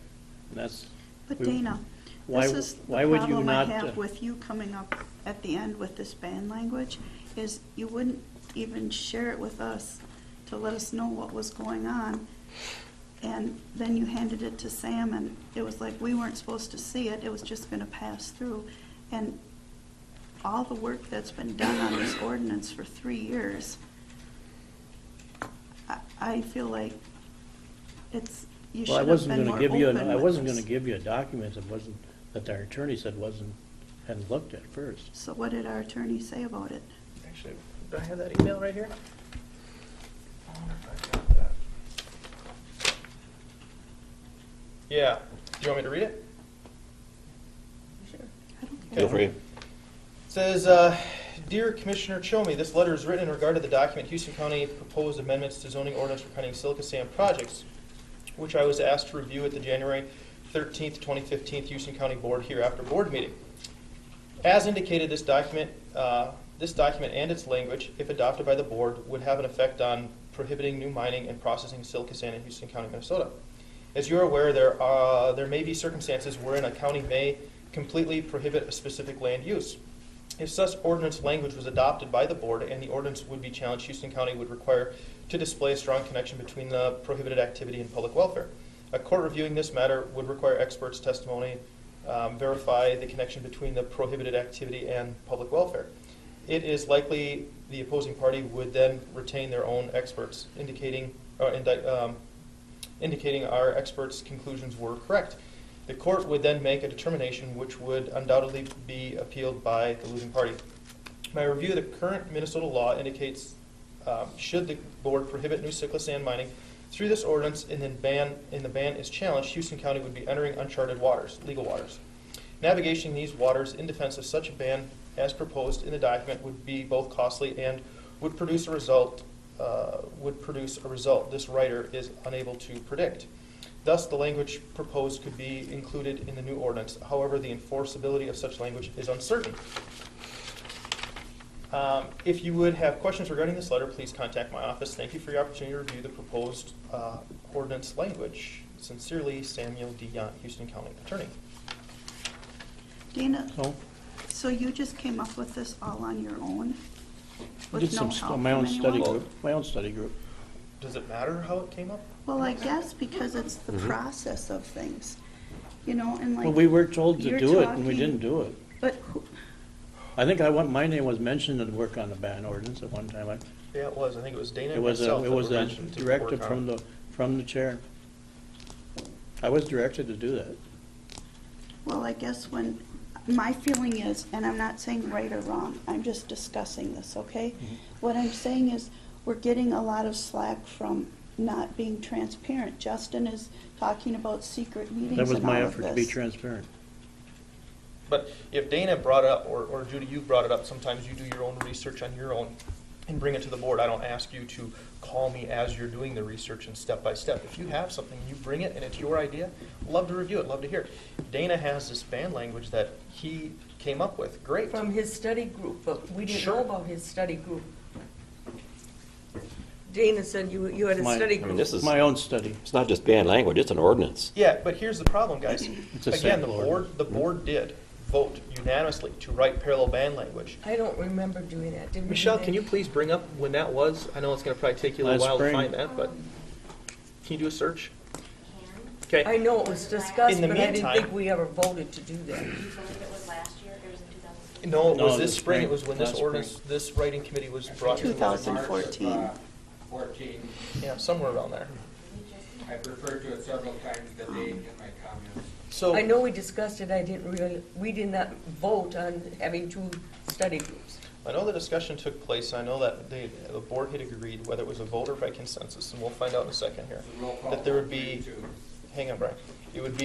and that's. But we- Dana, why- this is why the would you problem I not, have with you coming up at the end with this ban language, is you wouldn't even share it with us to let us know what was going on. And then you handed it to Sam, and it was like we weren't supposed to see it, it was just gonna pass through. And all the work that's been done on this ordinance for 3 years, I feel like you Well, I should have wasn't been gonna more give you, open I with wasn't us. gonna give you a document that our attorney said hadn't looked at first. So what did our attorney say about it? Actually, do I have that email right here? I wonder if I got that. Yeah. Do you want me to read it? Feel free. It says, Dear Commissioner Chomey, this letter is written in regard to the document Houston County proposed amendments to zoning ordinance for pending silica sand projects, which I was asked to review at the January 13th, 2015 Houston County Board Hereafter Board meeting. As indicated, this document and its language, if adopted by the board, would have an effect on prohibiting new mining and processing silica sand in Houston County, Minnesota. As you are aware, there may be circumstances wherein a county may completely prohibit a specific land use. If such ordinance language was adopted by the board and the ordinance would be challenged, Houston County would require to display a strong connection between the prohibited activity and public welfare. A court reviewing this matter would require experts' testimony, verify the connection between the prohibited activity and public welfare. It is likely the opposing party would then retain their own experts, indicating our experts' conclusions were correct. The court would then make a determination which would undoubtedly be appealed by the losing party. My review of the current Minnesota law indicates should the board prohibit new silica sand mining through this ordinance and then the ban is challenged, Houston County would be entering uncharted waters, legal waters. Navigating these waters in defense of such a ban as proposed in the document would be both costly and would produce a result this writer is unable to predict. Thus, the language proposed could be included in the new ordinance. However, the enforceability of such language is uncertain. If you would have questions regarding this letter, please contact my office. Thank you for your opportunity to review the proposed ordinance language. Sincerely, Samuel D. Yount, Houston County Attorney. Dana, so you just came up with this all on your own? I With did no some, help my own from study anyone? group, my own study group. Does it matter how it came up? Well, I guess because it's the process of things, you know, and like. Well, we were told to you're do it, and we talking- didn't do it. But I think my name was mentioned to work on the ban ordinance at one time. Yeah, it was. I think it was Dana It and was myself it that was were mentioned to directive work on it. from the chair. I was directed to do that. Well, I guess my feeling is, and I'm not saying right or wrong, I'm just discussing this, okay? What I'm saying is, we're getting a lot of slack from not being transparent. Justin is talking about secret meetings That was and my all of effort to be this. transparent. But if Dana brought it up, or Judy, you brought it up, sometimes you do your own research on your own and bring it to the board. I don't ask you to call me as you're doing the research and step by step. If you have something, you bring it and it's your idea, love to review it, love to hear it. Dana has this ban language that he came up with. Great. From his study group, but we didn't know about his study group. Dana said you had a study group. This is my own study. It's not just banned language; it's an ordinance. Yeah, but here's the problem, guys. It's a Again, sample the board did vote unanimously to write parallel ban language. I don't remember doing that. Did we do Michelle, that? can you please bring up when that was? I know it's going to probably take you a little Last while spring. to find that, but can you do a search? Okay. I know it was discussed, In the but I didn't meantime- think we ever voted to do that. You believe it was last year, or was it 2016? No, it No, was it this was spring. spring. It was when this Last ordinance, this writing committee was brought to. 2014. March of, 14. Yeah, somewhere around there. I've referred to it several times today in my comments. So I know we discussed it, we did not vote on having two study groups. I know the discussion took place. I know that the board had agreed, whether it was a vote or by consensus, and we'll find out in a second here, Roll call that there would vote, be. 3-2. Hang on, Brian. It would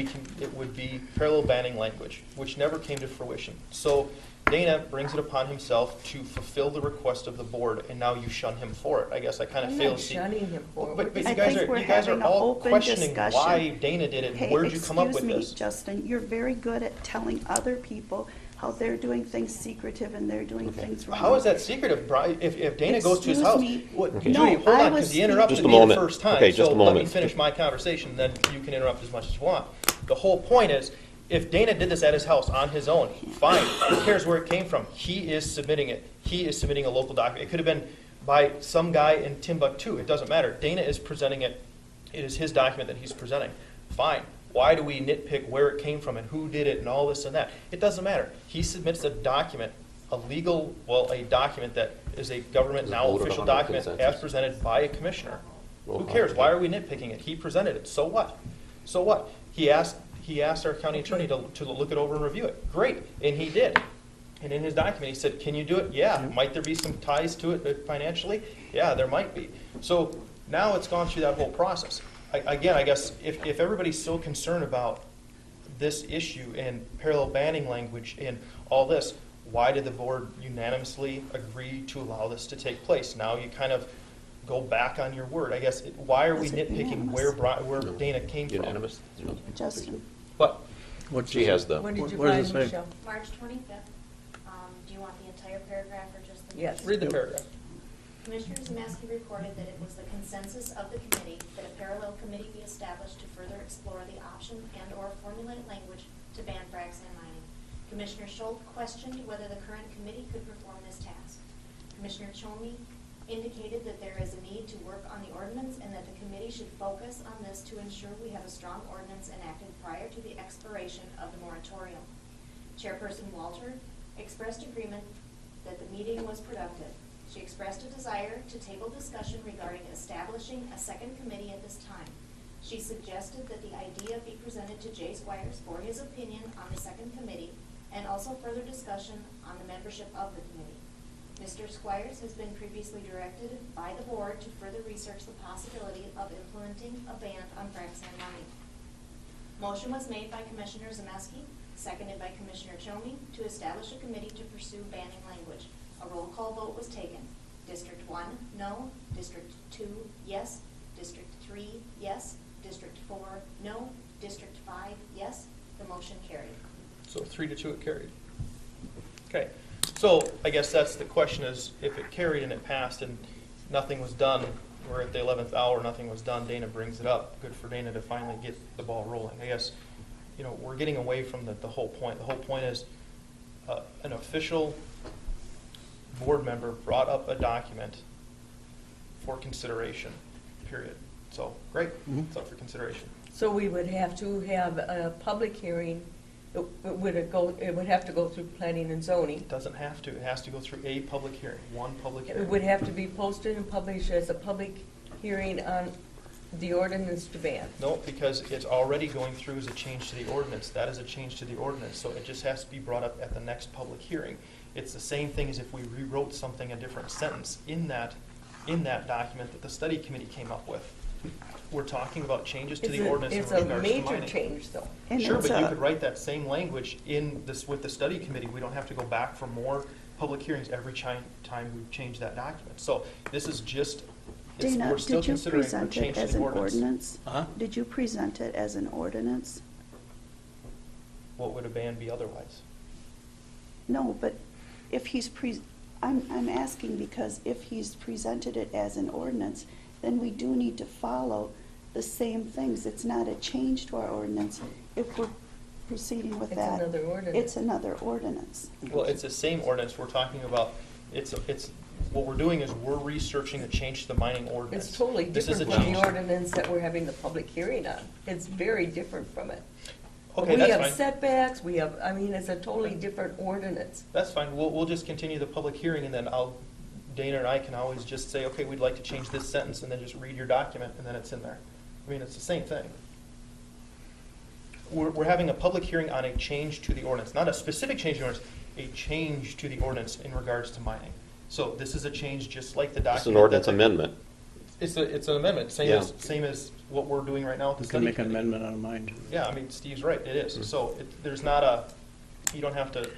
be parallel banning language, which never came to fruition. So Dana brings it upon himself to fulfill the request of the board, and now you shun him for it. I guess I kind of I'm fail not to see. shunning him for it. But I you guys think we're you guys having are an all open questioning discussion. why Dana did it, and Hey, where did you come up with excuse this? me, Justin, you're very good at telling other people how they're doing things secretive and they're doing things wrong. How is that secretive, Brian? If Dana goes to his Excuse house, me. what, Okay. Judy, No, hold I on, was because you interrupted Just a me the moment. first time. Okay, just so a let me moment. finish my conversation, then you can interrupt as much as you want. The whole point is, if Dana did this at his house on his own, fine. Who cares where it came from? He is submitting it. He is submitting a local document. It could have been by some guy in Timbuktu. It doesn't matter. Dana is presenting it. It is his document that he's presenting. Fine. Why do we nitpick where it came from and who did it and all this and that? It doesn't matter. He submits a document, a document that is a government Is it now voted official on or document consensus? as presented by a commissioner. Roll Who call. cares? Why are we nitpicking it? He presented it. So what? So what? He asked our county attorney to look it over and review it. Great, and he did. And in his document, he said, can you do it? Yeah. Might there be some ties to it financially? Yeah, there might be. So now it's gone through that whole process. Again, I guess if everybody's so concerned about this issue and parallel banning language and all this, why did the board unanimously agree to allow this to take place? Now you kind of go back on your word. I guess, why are we Was it nitpicking unanimous? where Dana came from? Unanimous? Justin, But What She has the, What did you What does it find, say? Michelle? March 25th. Do you want the entire paragraph or just the? Yes. read the paragraph. Commissioner Zemaski reported that it was the consensus of the committee that a parallel committee be established to further explore the option and/or formulate language to ban frac sand mining. Commissioner Schultz questioned whether the current committee could perform this task. Commissioner Chomey indicated that there is a need to work on the ordinance and that the committee should focus on this to ensure we have a strong ordinance enacted prior to the expiration of the moratorium. Chairperson Walter expressed agreement that the meeting was productive. She expressed a desire to table discussion regarding establishing a second committee at this time. She suggested that the idea be presented to Jay Squires for his opinion on the second committee and also further discussion on the membership of the committee. Mr. Squires has been previously directed by the board to further research the possibility of implementing a ban on frac sand mining. Motion was made by Commissioner Zemaski, seconded by Commissioner Chomey, to establish a committee to pursue banning language. A roll call vote was taken. District 1, no. District 2, yes. District 3, yes. District 4, no. District 5, yes. The motion carried. So 3-2 it carried. Okay, so I guess that's the question is, if it carried and it passed and nothing was done, we're at the 11th hour, nothing was done, Dana brings it up. Good for Dana to finally get the ball rolling. I guess, we're getting away from the whole point. The whole point is an official board member brought up a document for consideration, period. So, great, it's up for consideration. So we would have to have a public hearing. It would have to go through planning and zoning. It doesn't have to. It has to go through a public hearing, one public hearing. It would have to be posted and published as a public hearing on the ordinance to ban. No, because it's already going through as a change to the ordinance. That is a change to the ordinance, so it just has to be brought up at the next public hearing. It's the same thing as if we rewrote something, a different sentence in that document that the study committee came up with. We're talking about changes to the ordinance in It's regards a to major mining. change, though. And Sure, it's but you a- could write that same language in this with the study committee. We don't have to go back for more public hearings every time we change that document. So this is just, Dana, we're still did you considering a present change it to as the an ordinance. ordinance? Huh? Did you present it as an ordinance? What would a ban be otherwise? No, but if he's I'm asking because if he's presented it as an ordinance, then we do need to follow the same things. It's not a change to our ordinance if we're proceeding with It's that. another ordinance. It's another ordinance. Well, it's the same ordinance we're talking about. It's what we're doing is we're researching the change to the mining ordinance. It's totally This is different a from the change. ordinance that we're having the public hearing on. It's very different from it. Okay, We that's have fine. setbacks, we have, I mean, it's a totally different ordinance. That's fine. We'll just continue the public hearing, and then Dana and I can always just say, okay, we'd like to change this sentence, and then just read your document, and then it's in there. I mean, it's the same thing. We're having a public hearing on a change to the ordinance, not a specific change to the ordinance, a change to the ordinance in regards to mining. So this is a change just like the document. It's an ordinance amendment. It's an amendment, Yeah. same as what we're doing right now with the We can study make an committee. amendment out of mine. Yeah, I mean, Steve's right, it is. Mm-hmm. So there's not a, you don't have to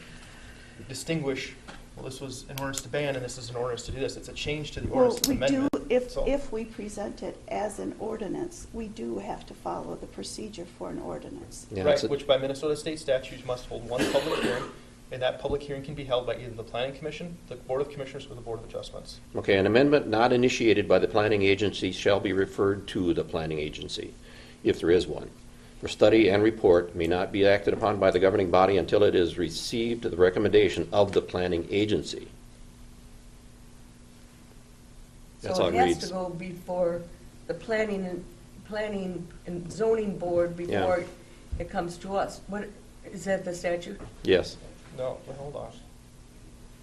distinguish, well, this was an ordinance to ban and this is an ordinance to do this. It's a change to the Well, ordinance, it's an we do, amendment. So- if we present it as an ordinance, we do have to follow the procedure for an ordinance. Yeah, Right, it's a- which by Minnesota state statutes must hold one public hearing, and that public hearing can be held by either the planning commission, the board of commissioners, or the board of adjustments. Okay, an amendment not initiated by the planning agency shall be referred to the planning agency, if there is one. For study and report may not be acted upon by the governing body until it has received the recommendation of the planning agency. That's how So it it has reads. to go before the planning and zoning board before it comes to us. What, is that the statute? Yes, No, but hold on.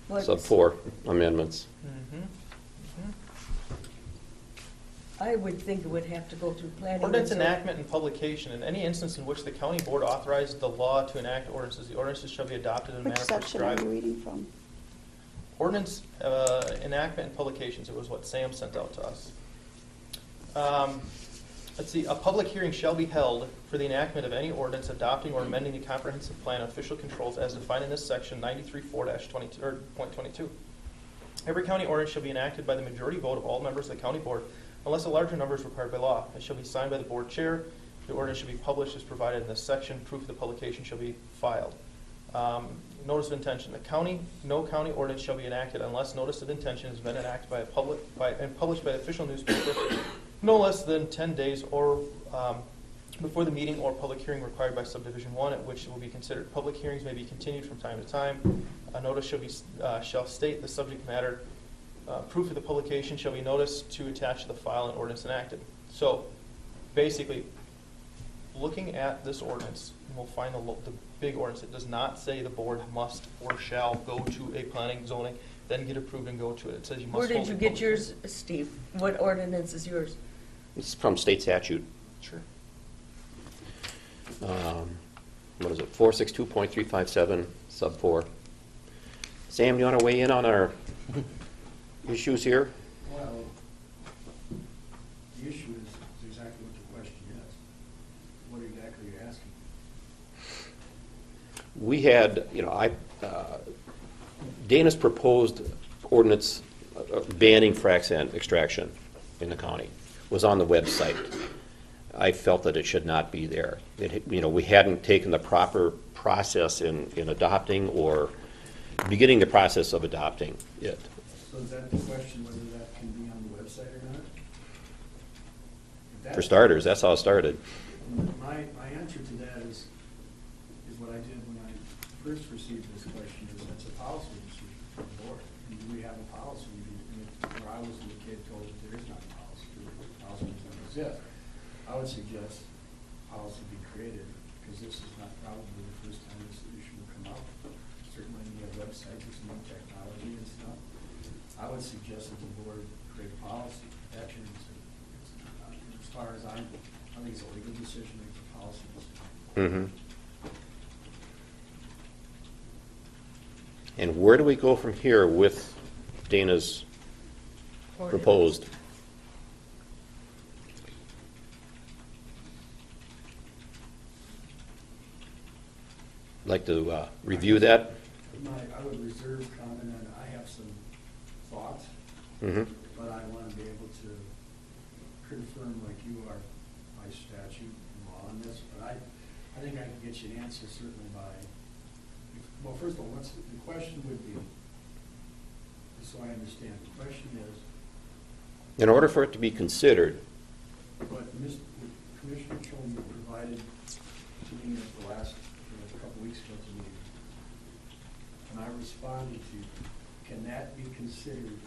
What- sub 4 amendments. I would think it would have to go through planning. and Ordinance zoning. enactment and publication. In any instance in which the county board authorized the law to enact ordinances, the ordinances shall be adopted in a Which manner section are prescribed. you reading from? Ordinance enactment and publications, it was what Sam sent out to us. Let's see, a public hearing shall be held for the enactment of any ordinance adopting or amending the comprehensive plan of official controls as defined in this section 93.4-22, or .22. Every county ordinance shall be enacted by the majority vote of all members of the county board unless a larger number is required by law. It shall be signed by the board chair. The ordinance shall be published as provided in this section. Proof of the publication shall be filed. Notice of intention. No county ordinance shall be enacted unless notice of intention has been enacted by and published by the official newspaper no less than 10 days or before the meeting or public hearing required by subdivision 1 at which it will be considered. Public hearings may be continued from time to time. A notice shall state the subject matter. Proof of the publication shall be noticed to attach to the file and ordinance enacted. So basically, looking at this ordinance, we'll find the big ordinance. It does not say the board must or shall go to a planning, zoning, then get approved and go to it. It says you must. Where did hold you a get public yours, Steve? What ordinance is yours? It's from state statute. Sure. What is it, 462.357, sub 4. Sam, do you want to weigh in on our issues here? Well, the issue is exactly what the question is. What exactly are you asking? We had, Dana's proposed ordinance banning frac sand extraction in the county was on the website. I felt that it should not be there. We hadn't taken the proper process in adopting or beginning the process of adopting it. So is that the question, whether that can be on the website or not? If For starters, that's how it started. My answer to that is what I did when I first received this question, is that's a policy decision for the board. And do we have a policy? Where I was a little kid told that there is not a policy, the policy doesn't exist. I would suggest policy be created, because this is not probably the first time this issue will come up. Certainly when you have websites, there's new technology and stuff. I would suggest that the board create a policy. That's your decision. As far as I think it's a legal decision, it's a policy decision. And where do we go from here with Dana's proposed? Like to review that? I would reserve comment on, I have some thoughts, but I want to be able to confirm, like you are, by statute and law on this. But I think I can get you an answer certainly by, well, first of all, the question would be, just so I understand, the question is, In order for it to be considered, what Commissioner Kilman provided to me at the last a couple weeks ago to me, and I responded to, can that be considered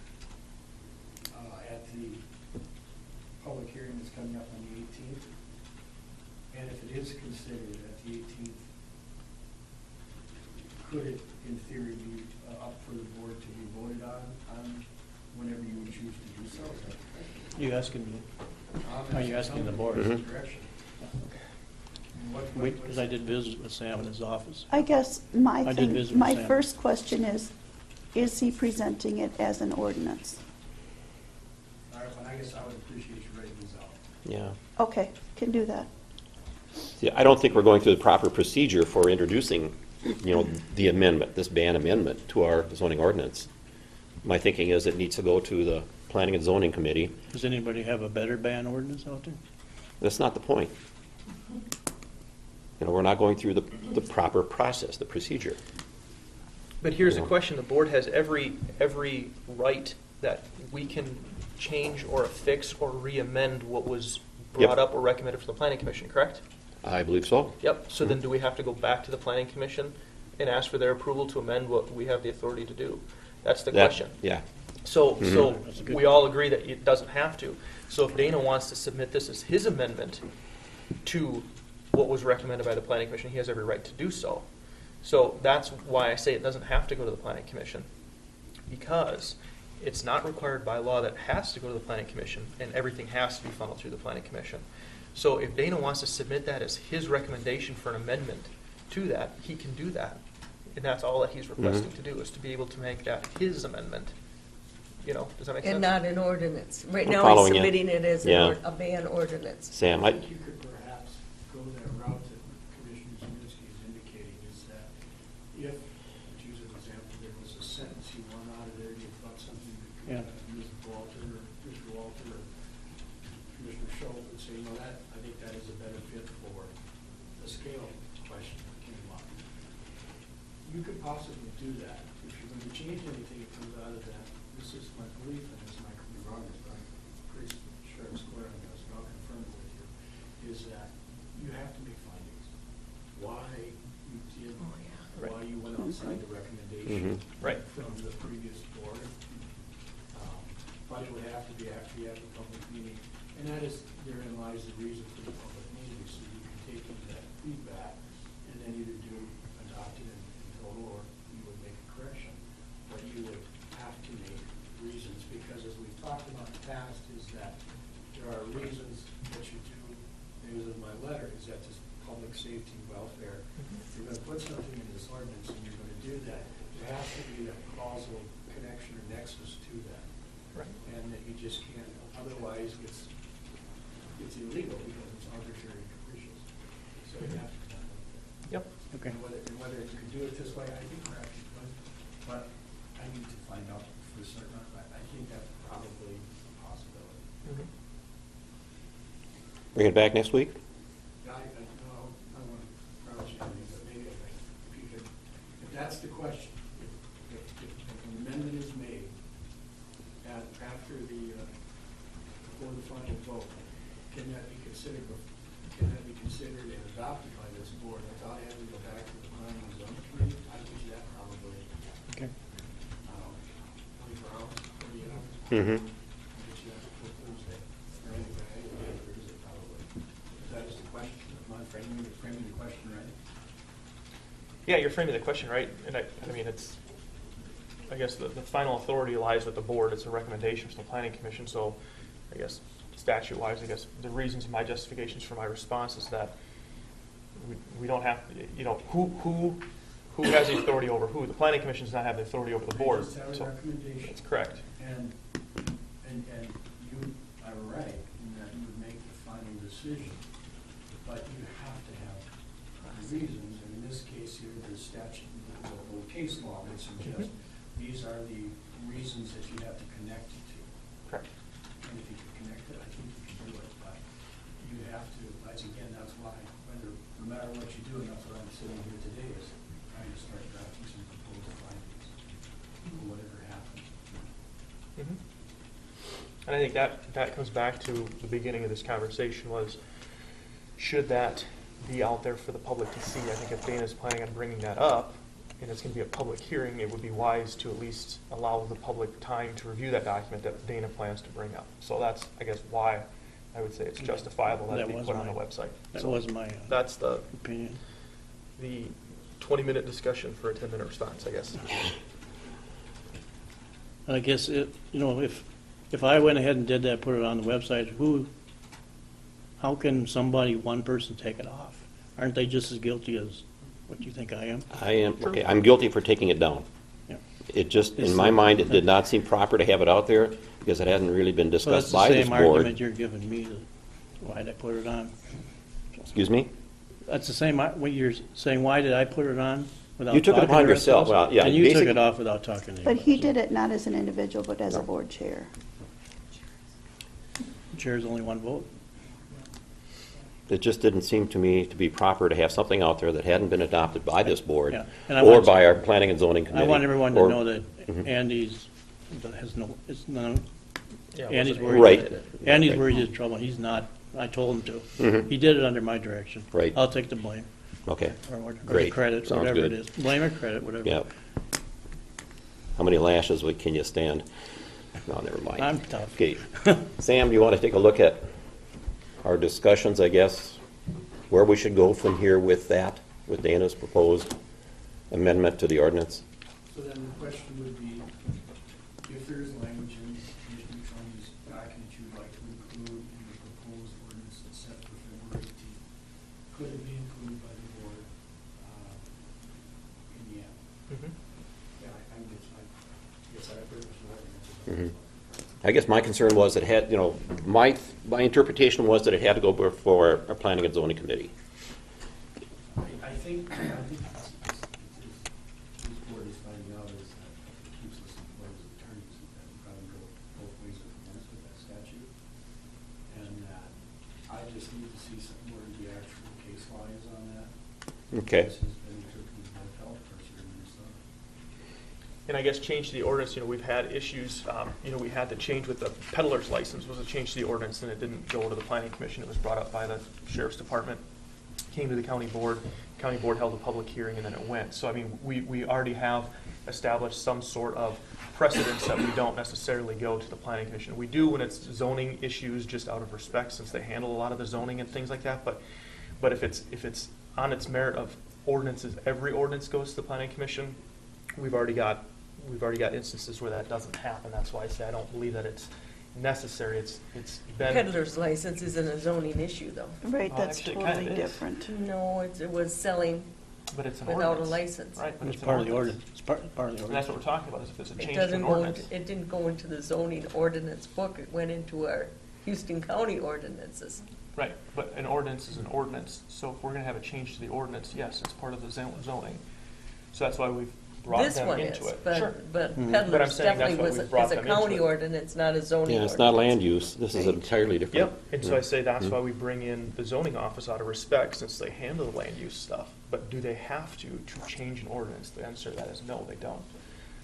at the public hearing that's coming up on the 18th? And if it is considered at the 18th, could it, in theory, be up for the board to be voted on whenever you would choose to do so? Is that correct? You asking me? Are you asking the board? Because I did visit with Sam in his office. I guess I did visit with my Sam. first question is he presenting it as an ordinance? All right, well, I guess I would appreciate you writing these out. Yeah. Okay, can do that. See, I don't think we're going through the proper procedure for introducing, the amendment, this ban amendment to our zoning ordinance. My thinking is it needs to go to the Planning and Zoning Committee. Does anybody have a better ban ordinance out there? That's not the point. We're not going through the proper process, the procedure. But here's the question, the board has every right that we can change or affix or re-amend what was brought Yep. up or recommended from the planning commission, correct? I believe so. Yep, so then do we have to go back to the planning commission and ask for their approval to amend what we have the authority to do? That's the question. Yeah. So That's a good we all agree that it doesn't have to. So if Dana wants to submit this as his amendment to what was recommended by the planning commission, he has every right to do so. So that's why I say it doesn't have to go to the planning commission, because it's not required by law that it has to go to the planning commission, and everything has to be funneled through the planning commission. So if Dana wants to submit that as his recommendation for an amendment to that, he can do that. And that's all that he's requesting to do, is to be able to make that his amendment. Does that make sense? And not an ordinance. Right I'm now, following he's you. submitting it as Yeah. a ban ordinance. Sam, I think you could perhaps go that route that Commissioner Zeminski is indicating, is that if, to use an example, there was a sentence you want out of there, you thought something that Ms. Walter or Mr. Walter or Commissioner Schultz would say, I think that is a better fit for the scale question that came up. You could possibly do that. If you're going to change anything that comes out of that, this is my belief, and this might be wrong, but I'm pretty sure I'm square on this, and I'll confirm it with you, is that you have to make findings. Why you did, why you went outside the recommendation from the previous board. But it would have to be after you have a public meeting, and therein lies the reason for the public meeting, so you can take into that feedback and then either adopt it in total, or you would make a correction. But you would have to make reasons, because as we've talked about in the past, is that there are reasons that you do, things in my letter, is that this public safety, welfare, if you're gonna put something in this ordinance and you're gonna do that, there has to be that causal connection or nexus to that. And that you just can't, otherwise it's illegal because it's arbitrary and capricious. So you have to come up with that. Yep. Okay. And whether you can do it this way, I think perhaps you could, but I need to find out for certain. I think that's probably a possibility. bring it back next week? I don't want to promise you anything, but maybe if you could, if that's the question, if an amendment is made after before the final vote, can that be considered and adopted by this board without having to go back to the planning and zoning committee? I think that probably, 24 hours, 48 hours. Mm-hmm. Get you that for Thursday, or anyway, Thursday probably. That is the question. Am I framing the question right? Yeah, you're framing the question right, and I mean, I guess the final authority lies with the board. It's a recommendation from the planning commission, so I guess statute-wise, the reasons my justifications for my response is that we don't have, who has the authority over who? The planning commission does not have the authority over the board. Just have a So recommendation. that's correct. And you are right in that you would make the final decision, but you have to have reasons, and in this case here, the statute, the case law would suggest these are the reasons that you have to connect it to. Correct. And if you can connect it, I think you can do it, but you have to, that's why, no matter what you do, and that's what I'm sitting here today, is trying to start drafting some proposed findings, for whatever happens. And I think that comes back to the beginning of this conversation was, should that be out there for the public to see. I think if Dana's planning on bringing that up, and it's going to be a public hearing, it would be wise to at least allow the public time to review that document that Dana plans to bring up. So that's, I guess, why I would say it's justifiable that it be put on the website. That So was my that's the opinion. The 20-minute discussion for a 10-minute response, I guess. And I guess, if I went ahead and did that, put it on the website, how can one person take it off? Aren't they just as guilty as what you think I am? I am, okay, I'm guilty for taking it down. Yeah. It just, in my mind, it did not seem proper to have it out there because it hadn't really been So that's discussed the by this same board. argument you're giving me, why did I put it on? Excuse me? That's the same, what you're saying, why did I put it on without You took it talking upon to yourself. ourselves? Well, yeah, And you took basic- it off without talking to But anybody. he did it not as an individual, but as a board chair. Chair's only one vote. It just didn't seem to me to be proper to have something out there that hadn't been adopted by this board Yeah. And I or want- by our planning and zoning I committee. want everyone to or- know that Mhm. Andy's, has no, it's none, Yeah, it Andy's wasn't worried. Right. Andy's Right. worried he's in trouble, he's not, I told him to. Mhm. He did it under my direction. Right. I'll take the blame. Okay, Or the great. credit, Sounds whatever it good. is. Blame or credit, whatever. Yeah. How many lashes can you stand? No, never mind. I'm tough. Okay. Sam, do you want to take a look at our discussions, I guess, where we should go from here with that, with Dana's proposed amendment to the ordinance? So then the question would be, if there is language in Commissioner Trumbull's document you'd like to include in the proposed ordinance that's set for February 18th, could it be included by the board in the end? Mhm. Yeah, I guess I heard this Mhm. I guess my concern was it had, my interpretation was that it had to go before our planning and zoning committee. I think this board is finding out is that it keeps us employed as attorneys, that we probably go both ways at once with that statute. And I just need to see some where the actual case law is on that. Okay. This has been interpreted by the health person and stuff. And I guess change to the ordinance, we've had issues, we had the change with the peddler's license was a change to the ordinance, and it didn't go to the planning commission. It was brought up by the sheriff's department, came to the county board held a public hearing, and then it went. So, I mean, we already have established some sort of precedence that we don't necessarily go to the planning commission. We do when it's zoning issues, just out of respect, since they handle a lot of the zoning and things like that, but if it's on its merit of ordinances, every ordinance goes to the planning commission. We've already got instances where that doesn't happen. That's why I say I don't believe that it's necessary. It's been. Peddler's license isn't a zoning issue, though. Right, Well, that's actually, it kinda totally is. different. No, it was selling But it's an without a ordinance. license. Right, but It's it's an part of the ordinance. ordinance. It's part of the And that's ordinance. what we're talking about, is if it's a It change to an doesn't go ordinance. into, it didn't go into the zoning ordinance book, it went into our Houston County ordinances. Right, but an ordinance is an ordinance, so if we're gonna have a change to the ordinance, yes, it's part of the zoning. So that's why we've brought This them one into is, it. Sure. but Mhm. But I'm peddler's saying that's definitely why was, we've brought is a them into county it. ordinance, not a zoning Yeah, ordinance. it's not land use. This is entirely different. Yep, and so I say that's Mhm. why we bring in the zoning office out of respect, since they handle the land use stuff. But do they have to change an ordinance? The answer to that is no, they don't.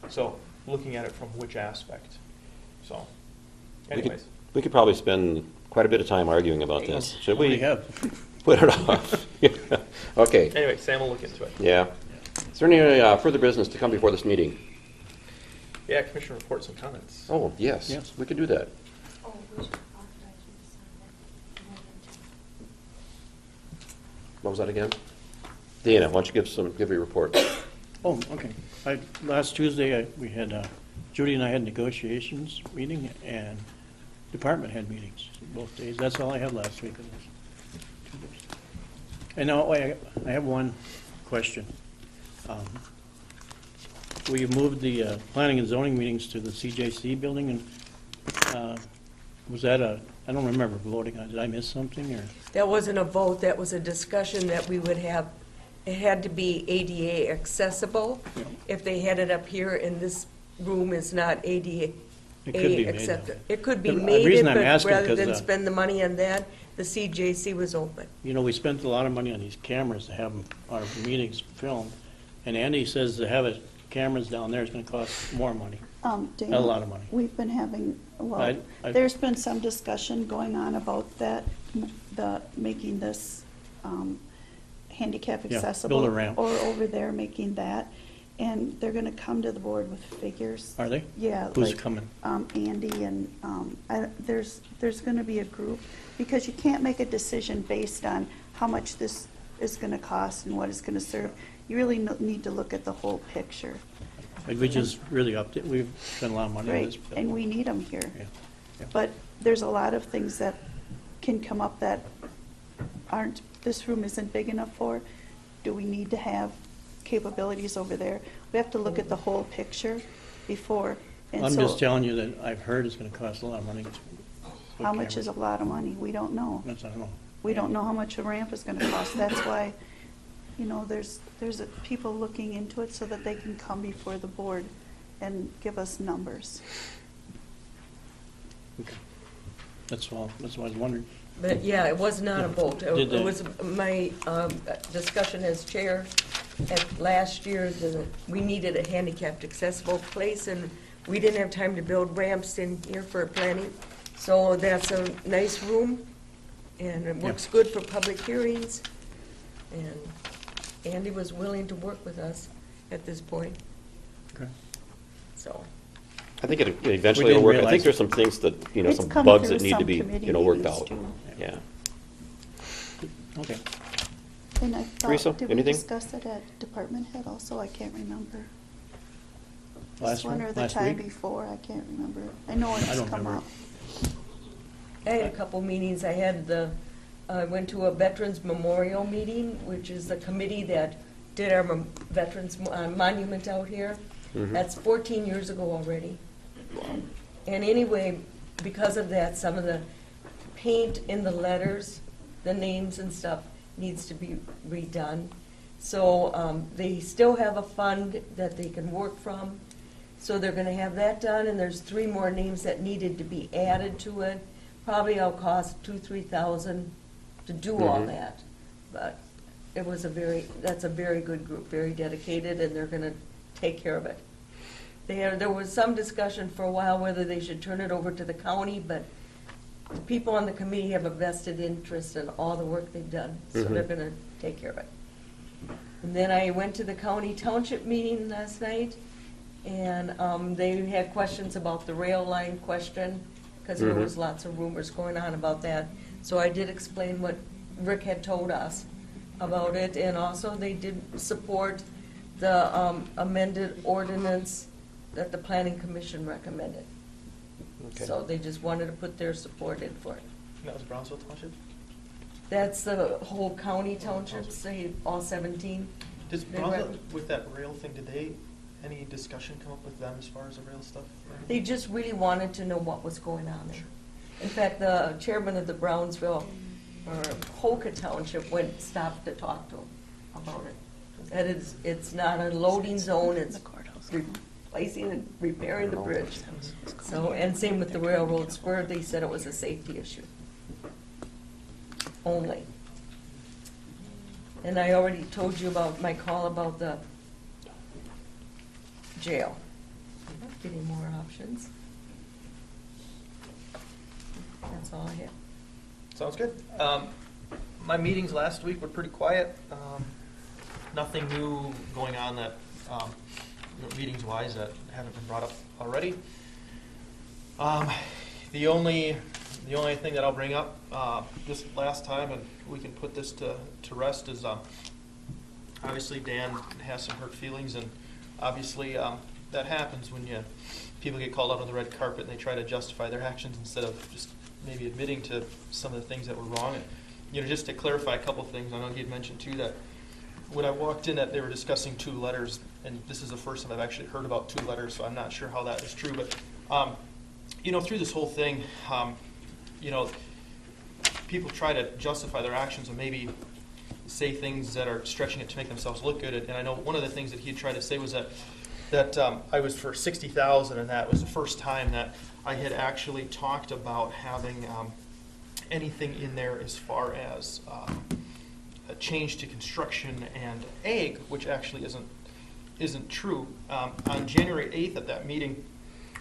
So, looking at it from which aspect? So, anyways. We could probably spend quite a bit of time arguing about this. Should we? We have. Put it off. Okay. Anyway, Sam will look into it. Yeah. Is there any further business to come before this meeting? Yeah, Commissioner reports and comments. Oh, yes. Yes. We could do that. Oh, we should authorize you to sign that. What was that again? Dana, why don't you give your report? Oh, okay. Last Tuesday, we had, Judy and I had negotiations meeting and department head meetings both days. That's all I had last week. And now, I have one question. We moved the planning and zoning meetings to the CJC building, and was that I don't remember voting on it. Did I miss something, or? That wasn't a vote, that was a discussion that we would have. It had to be ADA accessible. Yeah. If they had it up here and this room is not ADA It could be made accepted. that way. It could be The made, reason it, I'm but asking, rather 'cause, than spend the money on that, the CJC was open. You know, we spent a lot of money on these cameras to have our meetings filmed, and Andy says to have cameras down there is gonna cost more money. Dana, A lot of money. We've been having, well, I- there's been some discussion going on about that, making this handicap Yeah, accessible. build a ramp. Or over there making that. And they're gonna come to the board with figures. Are they? Yeah. Who's like, coming? Andy and, there's gonna be a group, because you can't make a decision based on how much this is gonna cost and what it's gonna serve. You really need to look at the whole picture. Like we just really upped it. We've spent a lot of money on this. Right, and we need them here. Yeah, yeah. But there's a lot of things that can come up that aren't, this room isn't big enough for. Do we need to have capabilities over there? We have to look at the whole picture before. And I'm so just telling you that I've heard it's gonna cost a lot of money. to put how much is cameras. a lot of money? We don't know. That's, I don't know. We don't know how much a ramp is gonna cost. That's why, you know, there's people looking into it so that they can come before the board and give us numbers. Okay. That's all, that's what I was wondering. But yeah, it was not a vote. Did It they- was my discussion as chair at last year, we needed a handicapped accessible place, and we didn't have time to build ramps in here for planning. So that's a nice room, and it works good for public hearings. And Andy was willing to work with us at this point, Okay. so. I think it eventually We will didn't work. I realize think there's it. some things that, you know, It's some come bugs through that need to some be, committee you know, worked meetings, out. too. Yeah. Okay. And I thought, Teresa, did we anything? discuss it at department head also? I can't remember. Last This one or the last time week? before, I can't remember. I know I it's don't come remember. up. I had a couple meetings. I went to a Veterans Memorial meeting, which is the committee that did our Veterans Monument out here. Mhm. That's 14 years ago already. And anyway, because of that, some of the paint in the letters, the names and stuff, needs to be redone. So they still have a fund that they can work from. So they're going to have that done, and there's 3 more names that needed to be added to it. Probably it'll cost $2,000-3,000 to do all Mhm. that. But it was that's a very good group, very dedicated, and they're going to take care of it. There was some discussion for a while whether they should turn it over to the county, but the people on the committee have a vested interest in all the work they've done, so Mhm. they're going to take care of it. And then I went to the county township meeting last night, and they had questions about the rail line question, because there Mhm. was lots of rumors going on about that. So I did explain what Rick had told us about it, and also they did support the amended ordinance that the planning commission recommended. Okay. So they just wanted to put their support in for it. And that was Brownsville Township? That's the whole county townships, say all 17. Does They Brownsville, rec- with that rail thing, any discussion come up with them as far as the rail stuff? They just really wanted to know what was going on there. In fact, the chairman of the Brownsville, or Hoka Township, stopped to talk to him about it. That it's not a loading zone, it's replacing and repairing the bridge. So, and same with the railroad spur, they said it was a safety issue. Only. And I already told you about my call about the jail. Getting more options. That's all I have. Sounds good. My meetings last week were pretty quiet. Nothing new going on that, meetings-wise, that haven't been brought up already. The only thing that I'll bring up, just last time, and we can put this to rest, is obviously Dan has some hurt feelings, and obviously that happens when people get called out on the red carpet and they try to justify their actions instead of just maybe admitting to some of the things that were wrong. And, just to clarify a couple of things, I know he had mentioned too that when I walked in that they were discussing 2 letters, and this is the first time I've actually heard about 2 letters, so I'm not sure how that is true. But, through this whole thing, people try to justify their actions and maybe say things that are stretching it to make themselves look good. And I know one of the things that he tried to say was that I was for $60,000, and that was the first time that I had actually talked about having anything in there as far as a change to construction and ag, which actually isn't true. On January 8th at that meeting,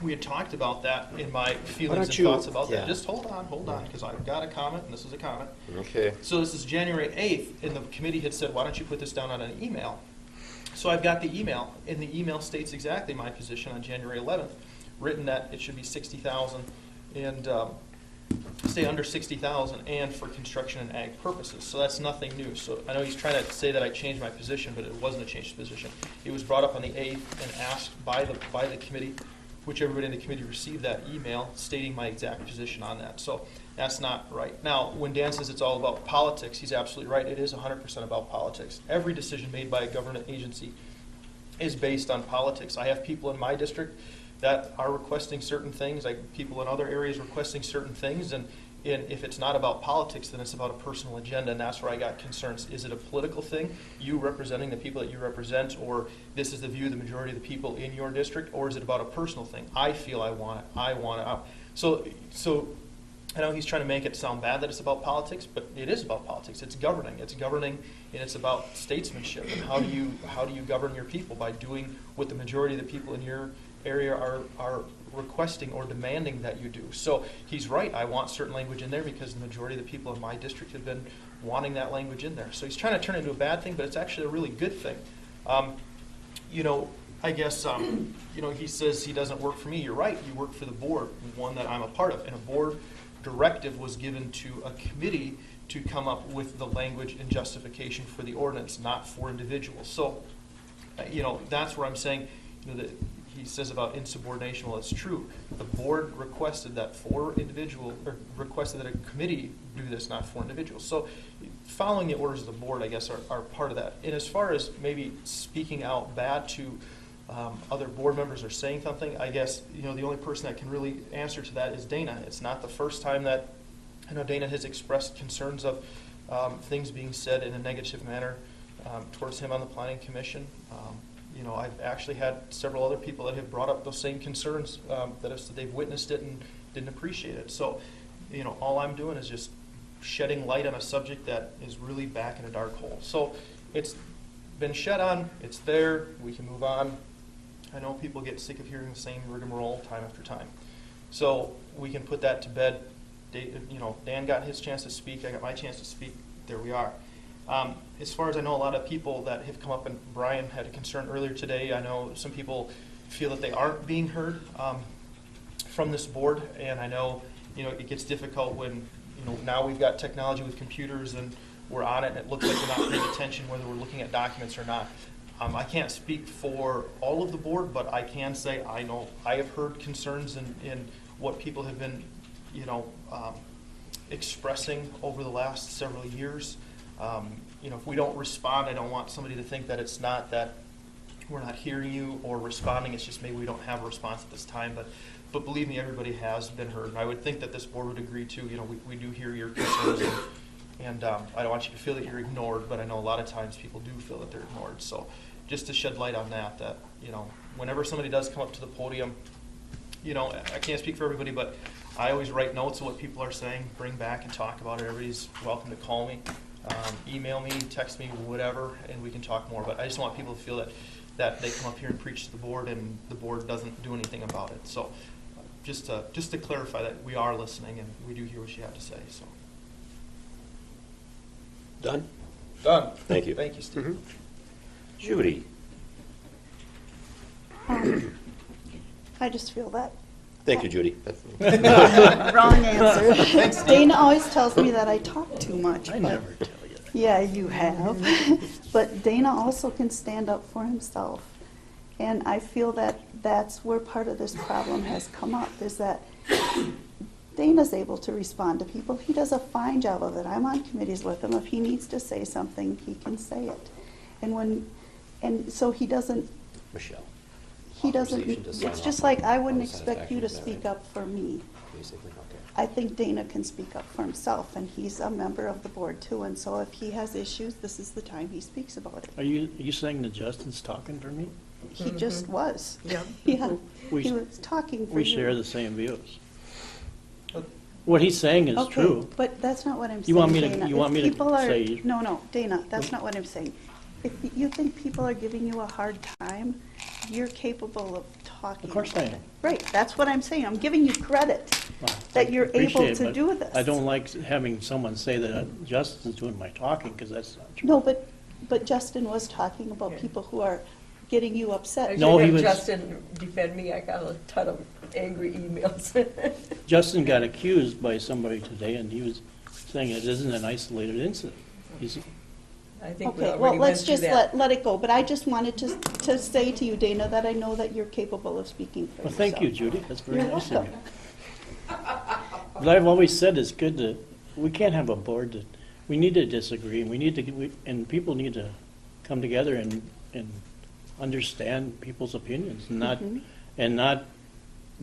we had talked about that in my feelings don't and you- thoughts about yeah. that. Just hold on, because I've got a comment, and this is a comment. Okay. So this is January 8th, and the committee had said, why don't you put this down on an email? So I've got the email, and the email states exactly my position on January 11th, written that it should be 60,000 and stay under 60,000 and for construction and ag purposes. So that's nothing new. So I know he's trying to say that I changed my position, but it wasn't a change position. It was brought up on the 8th and asked by the committee, which everybody in the committee received that email stating my exact position on that. So that's not right. Now, when Dan says it's all about politics, he's absolutely right. It is 100% about politics. Every decision made by a government agency is based on politics. I have people in my district that are requesting certain things, like people in other areas requesting certain things, and if it's not about politics, then it's about a personal agenda, and that's where I got concerns. Is it a political thing, you representing the people that you represent, or this is the view of the majority of the people in your district, or is it about a personal thing? I feel I want it. So I know he's trying to make it sound bad that it's about politics, but it is about politics. It's governing, and it's about statesmanship. And how do you govern your people? By doing what the majority of the people in your area are requesting or demanding that you do. So he's right. I want certain language in there because the majority of the people in my district have been wanting that language in there. So he's trying to turn it into a bad thing, but it's actually a really good thing. I guess, he says he doesn't work for me. You're right. You work for the board, one that I'm a part of. And a board directive was given to a committee to come up with the language and justification for the ordinance, not for individuals. So, that's where I'm saying, that he says about insubordination. Well, it's true. The board requested that requested that a committee do this, not for individuals. So following the orders of the board, I guess, are part of that. And as far as maybe speaking out bad to other board members or saying something, I guess, the only person that can really answer to that is Dana. It's not the first time that I know Dana has expressed concerns of things being said in a negative manner towards him on the Planning Commission. I've actually had several other people that have brought up those same concerns that have said they've witnessed it and didn't appreciate it. So, all I'm doing is just shedding light on a subject that is really back in a dark hole. So it's been shed on, it's there, we can move on. I know people get sick of hearing the same rigmarole time after time. So we can put that to bed. Dan got his chance to speak, I got my chance to speak, there we are. As far as I know, a lot of people that have come up, and Brian had a concern earlier today, I know some people feel that they aren't being heard from this board, and I know, it gets difficult when, now we've got technology with computers and we're on it and it looks like we're not paying attention whether we're looking at documents or not. I can't speak for all of the board, but I can say I know I have heard concerns in what people have been, expressing over the last several years. If we don't respond, I don't want somebody to think that it's not that we're not hearing you or responding. It's just maybe we don't have a response at this time. But believe me, everybody has been heard. And I would think that this board would agree too. We do hear your concerns, and I don't want you to feel that you're ignored. But I know a lot of times people do feel that they're ignored. So just to shed light on that, whenever somebody does come up to the podium, I can't speak for everybody, but I always write notes of what people are saying, bring back and talk about it. Everybody's welcome to call me. Email me, text me, whatever, and we can talk more. But I just want people to feel that they come up here and preach to the board, and the board doesn't do anything about it. So, just to clarify that we are listening and we do hear what you have to say. So, Done. Thank you. Thank you, Steve. Mm-hmm. Judy. I just feel that. Thank you, Judy. Wrong answer. Thanks, Dana always tells me that I talk too much. I never tell you that. Yeah, you have. But Dana also can stand up for himself. And I feel that that's where part of this problem has come up, is that Dana's able to respond to people. He does a fine job of it. I'm on committees with him. If he needs to say something, he can say it. And so he doesn't. Michelle. He doesn't. It's just like I wouldn't expect you to speak up for me. Basically, okay. I think Dana can speak up for himself, and he's a member of the board too. And so if he has issues, this is the time he speaks about it. Are you saying that Justin's talking for me? He just was. Yep. Yeah, We- he was talking for We you. share the same views. What he's saying is Okay, true. but that's not what I'm saying, You want me to- Dana. you want If me to people are- say- No, Dana, that's not what I'm saying. If you think people are giving you a hard time, you're capable of talking Of course about I it. am. Right, that's what I'm saying. I'm giving you credit Well, that you're able appreciate it, to but do this. I don't like having someone say that Justin's doing my talking, because that's not true. No, but Justin was talking about people who are getting you upset. I No, should he have was- Justin defend me. I got a ton of angry emails. Justin got accused by somebody today, and he was saying it isn't an isolated incident. He's, I think we Okay, well, already went let's through just that. let it go. But I just wanted to say to you, Dana, that I know that you're capable of speaking for well, yourself. thank you, Judy, that's very You're nice of welcome. you. But I've always said it's good to, we can't have a board that, we need to disagree, and we need to, and people need to come together and understand people's opinions, Mhm. and not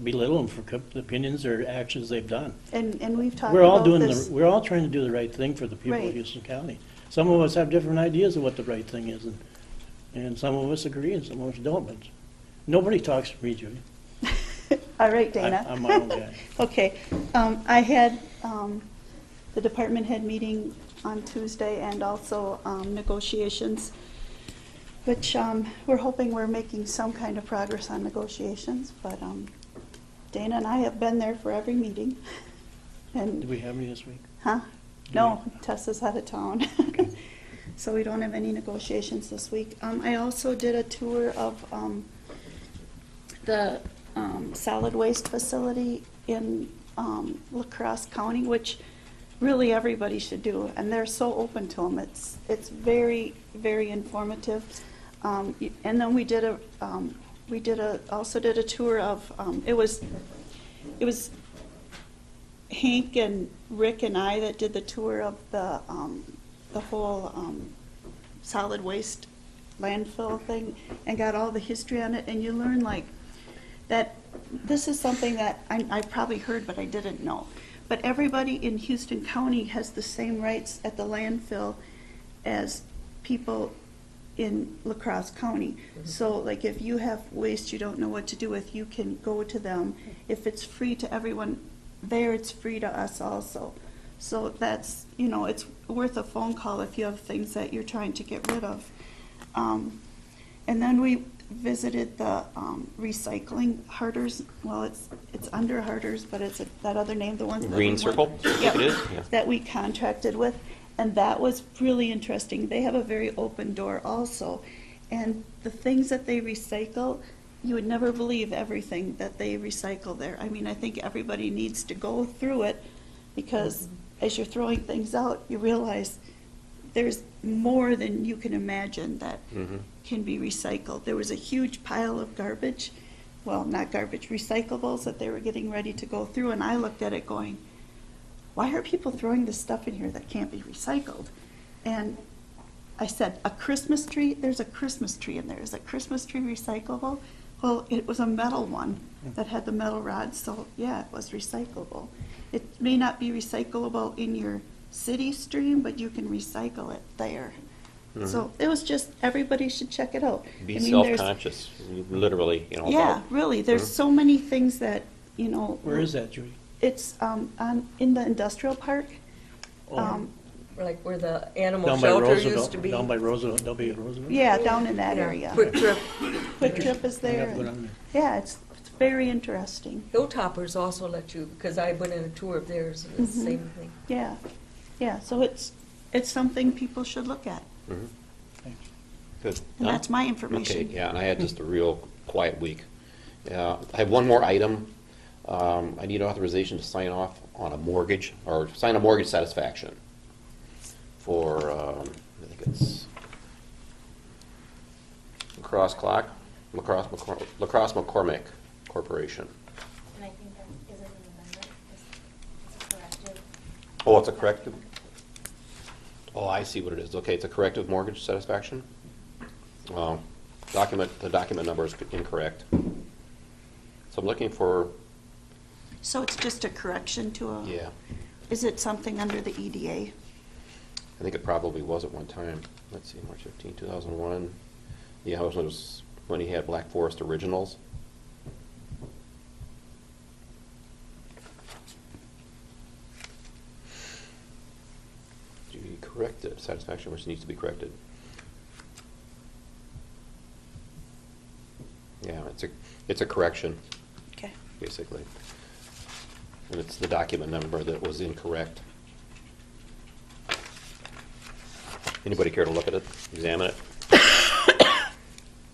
belittle them for the opinions or actions they've done. And we've talked We're all about doing this. we're all trying to do the right thing for the people of Right. Houston County. Some of us have different ideas of what the right thing is, and some of us agree and some of us don't, but nobody talks to me, Judy. All right, Dana. I'm my own guy. Okay, I had the department head meeting on Tuesday and also negotiations, which we're hoping we're making some kind of progress on negotiations, but Dana and I have been there for every meeting. And Do we have any this week? Huh? No, Tessa's out of town. So we don't have any negotiations this week. I also did a tour of the solid waste facility in La Crosse County, which really everybody should do, and they're so open to them. It's very, very informative. And then we also did a tour of, it was Hank and Rick and I that did the tour of the whole solid waste landfill thing and got all the history on it, and you learn like that this is something that I probably heard but I didn't know. But everybody in Houston County has the same rights at the landfill as people in La Crosse County. So like if you have waste you don't know what to do with, you can go to them. If it's free to everyone there, it's free to us also. So that's, it's worth a phone call if you have things that you're trying to get rid of. And then we visited the recycling Harders. Well, it's under Harders, but it's that other name, the one that Green we Circle, went- I think Yep, it is, yeah. that we contracted with, and that was really interesting. They have a very open door also, and the things that they recycle, you would never believe everything that they recycle there. I mean, I think everybody needs to go through it, because as you're throwing things out, you realize there's more than you can imagine that can be recycled. There was a huge pile of garbage, well, not garbage, recyclables that they were getting ready to go through, and I looked at it going, why are people throwing this stuff in here that can't be recycled? And I said, a Christmas tree, there's a Christmas tree in there. Is a Christmas tree recyclable? Well, it was a metal one that had the metal rods, so yeah, it was recyclable. It may not be recyclable in your city stream, but you can recycle it there. So it was just, everybody should check it out. Be I mean, there's- self-conscious, literally, Yeah, really, there's so many things that, Where is that, Judy? It's in the industrial park. Oh. Like where the animal Down by shelter Roosevelt, used to be. down by Roosevelt, W. Roosevelt? Yeah, down in that Yeah, area. Quick Trip. Quick Trip is there. gotta go and- down Yeah, it's very interesting. Hilltoppers also let you, because I went in a tour of theirs, and it's the Mhm. same thing. Yeah, yeah, so it's something people should look at. Good. And Done? that's my information. Okay, yeah, and I had just a real quiet week. I have one more item. I need authorization to sign off on a mortgage, or sign a mortgage satisfaction for, I think it's Lacrosse McCormick Corporation. And I think that is an amendment, it's a corrective. Oh, it's a corrective? Oh, I see what it is. Okay, it's a corrective mortgage satisfaction? The document number is incorrect. So I'm looking for, So it's just a correction to a. yeah, Is it something under the E EDA? I think it probably was at one time. Let's see, March 15, 2001. Yeah, it was when he had Black Forest Originals. Duty corrected, satisfaction which needs to be corrected. Yeah, it's a correction, Okay. basically. And it's the document number that was incorrect. Anybody care to look at it, examine it?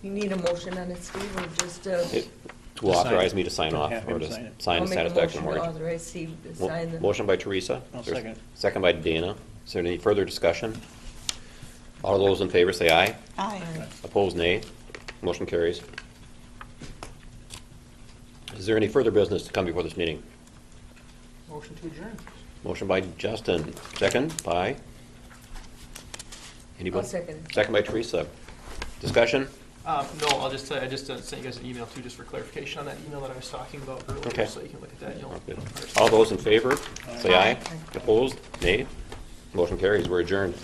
You need a motion on it, Steve, or just To authorize me to sign off, Have or him to sign it. sign I'll the make a satisfaction motion to mortgage. authorize Steve to Mo- sign the. Motion by Teresa. I'll There's- second it. Second by Dana. Is there any further discussion? All those in favor say aye. Aye. Opposed, nay. Motion carries. Is there any further business to come before this meeting? Motion to adjourn. Motion by Justin, second by? Anybody? I'll second it. Second by Teresa. Discussion? No, I'll just say, I just sent you guys an email too, just for clarification on that email that I was talking about earlier, Okay. so you can look at that. You'll Okay. understand. All those in favor, say aye. Aye. Opposed, nay. Motion carries. We're adjourned.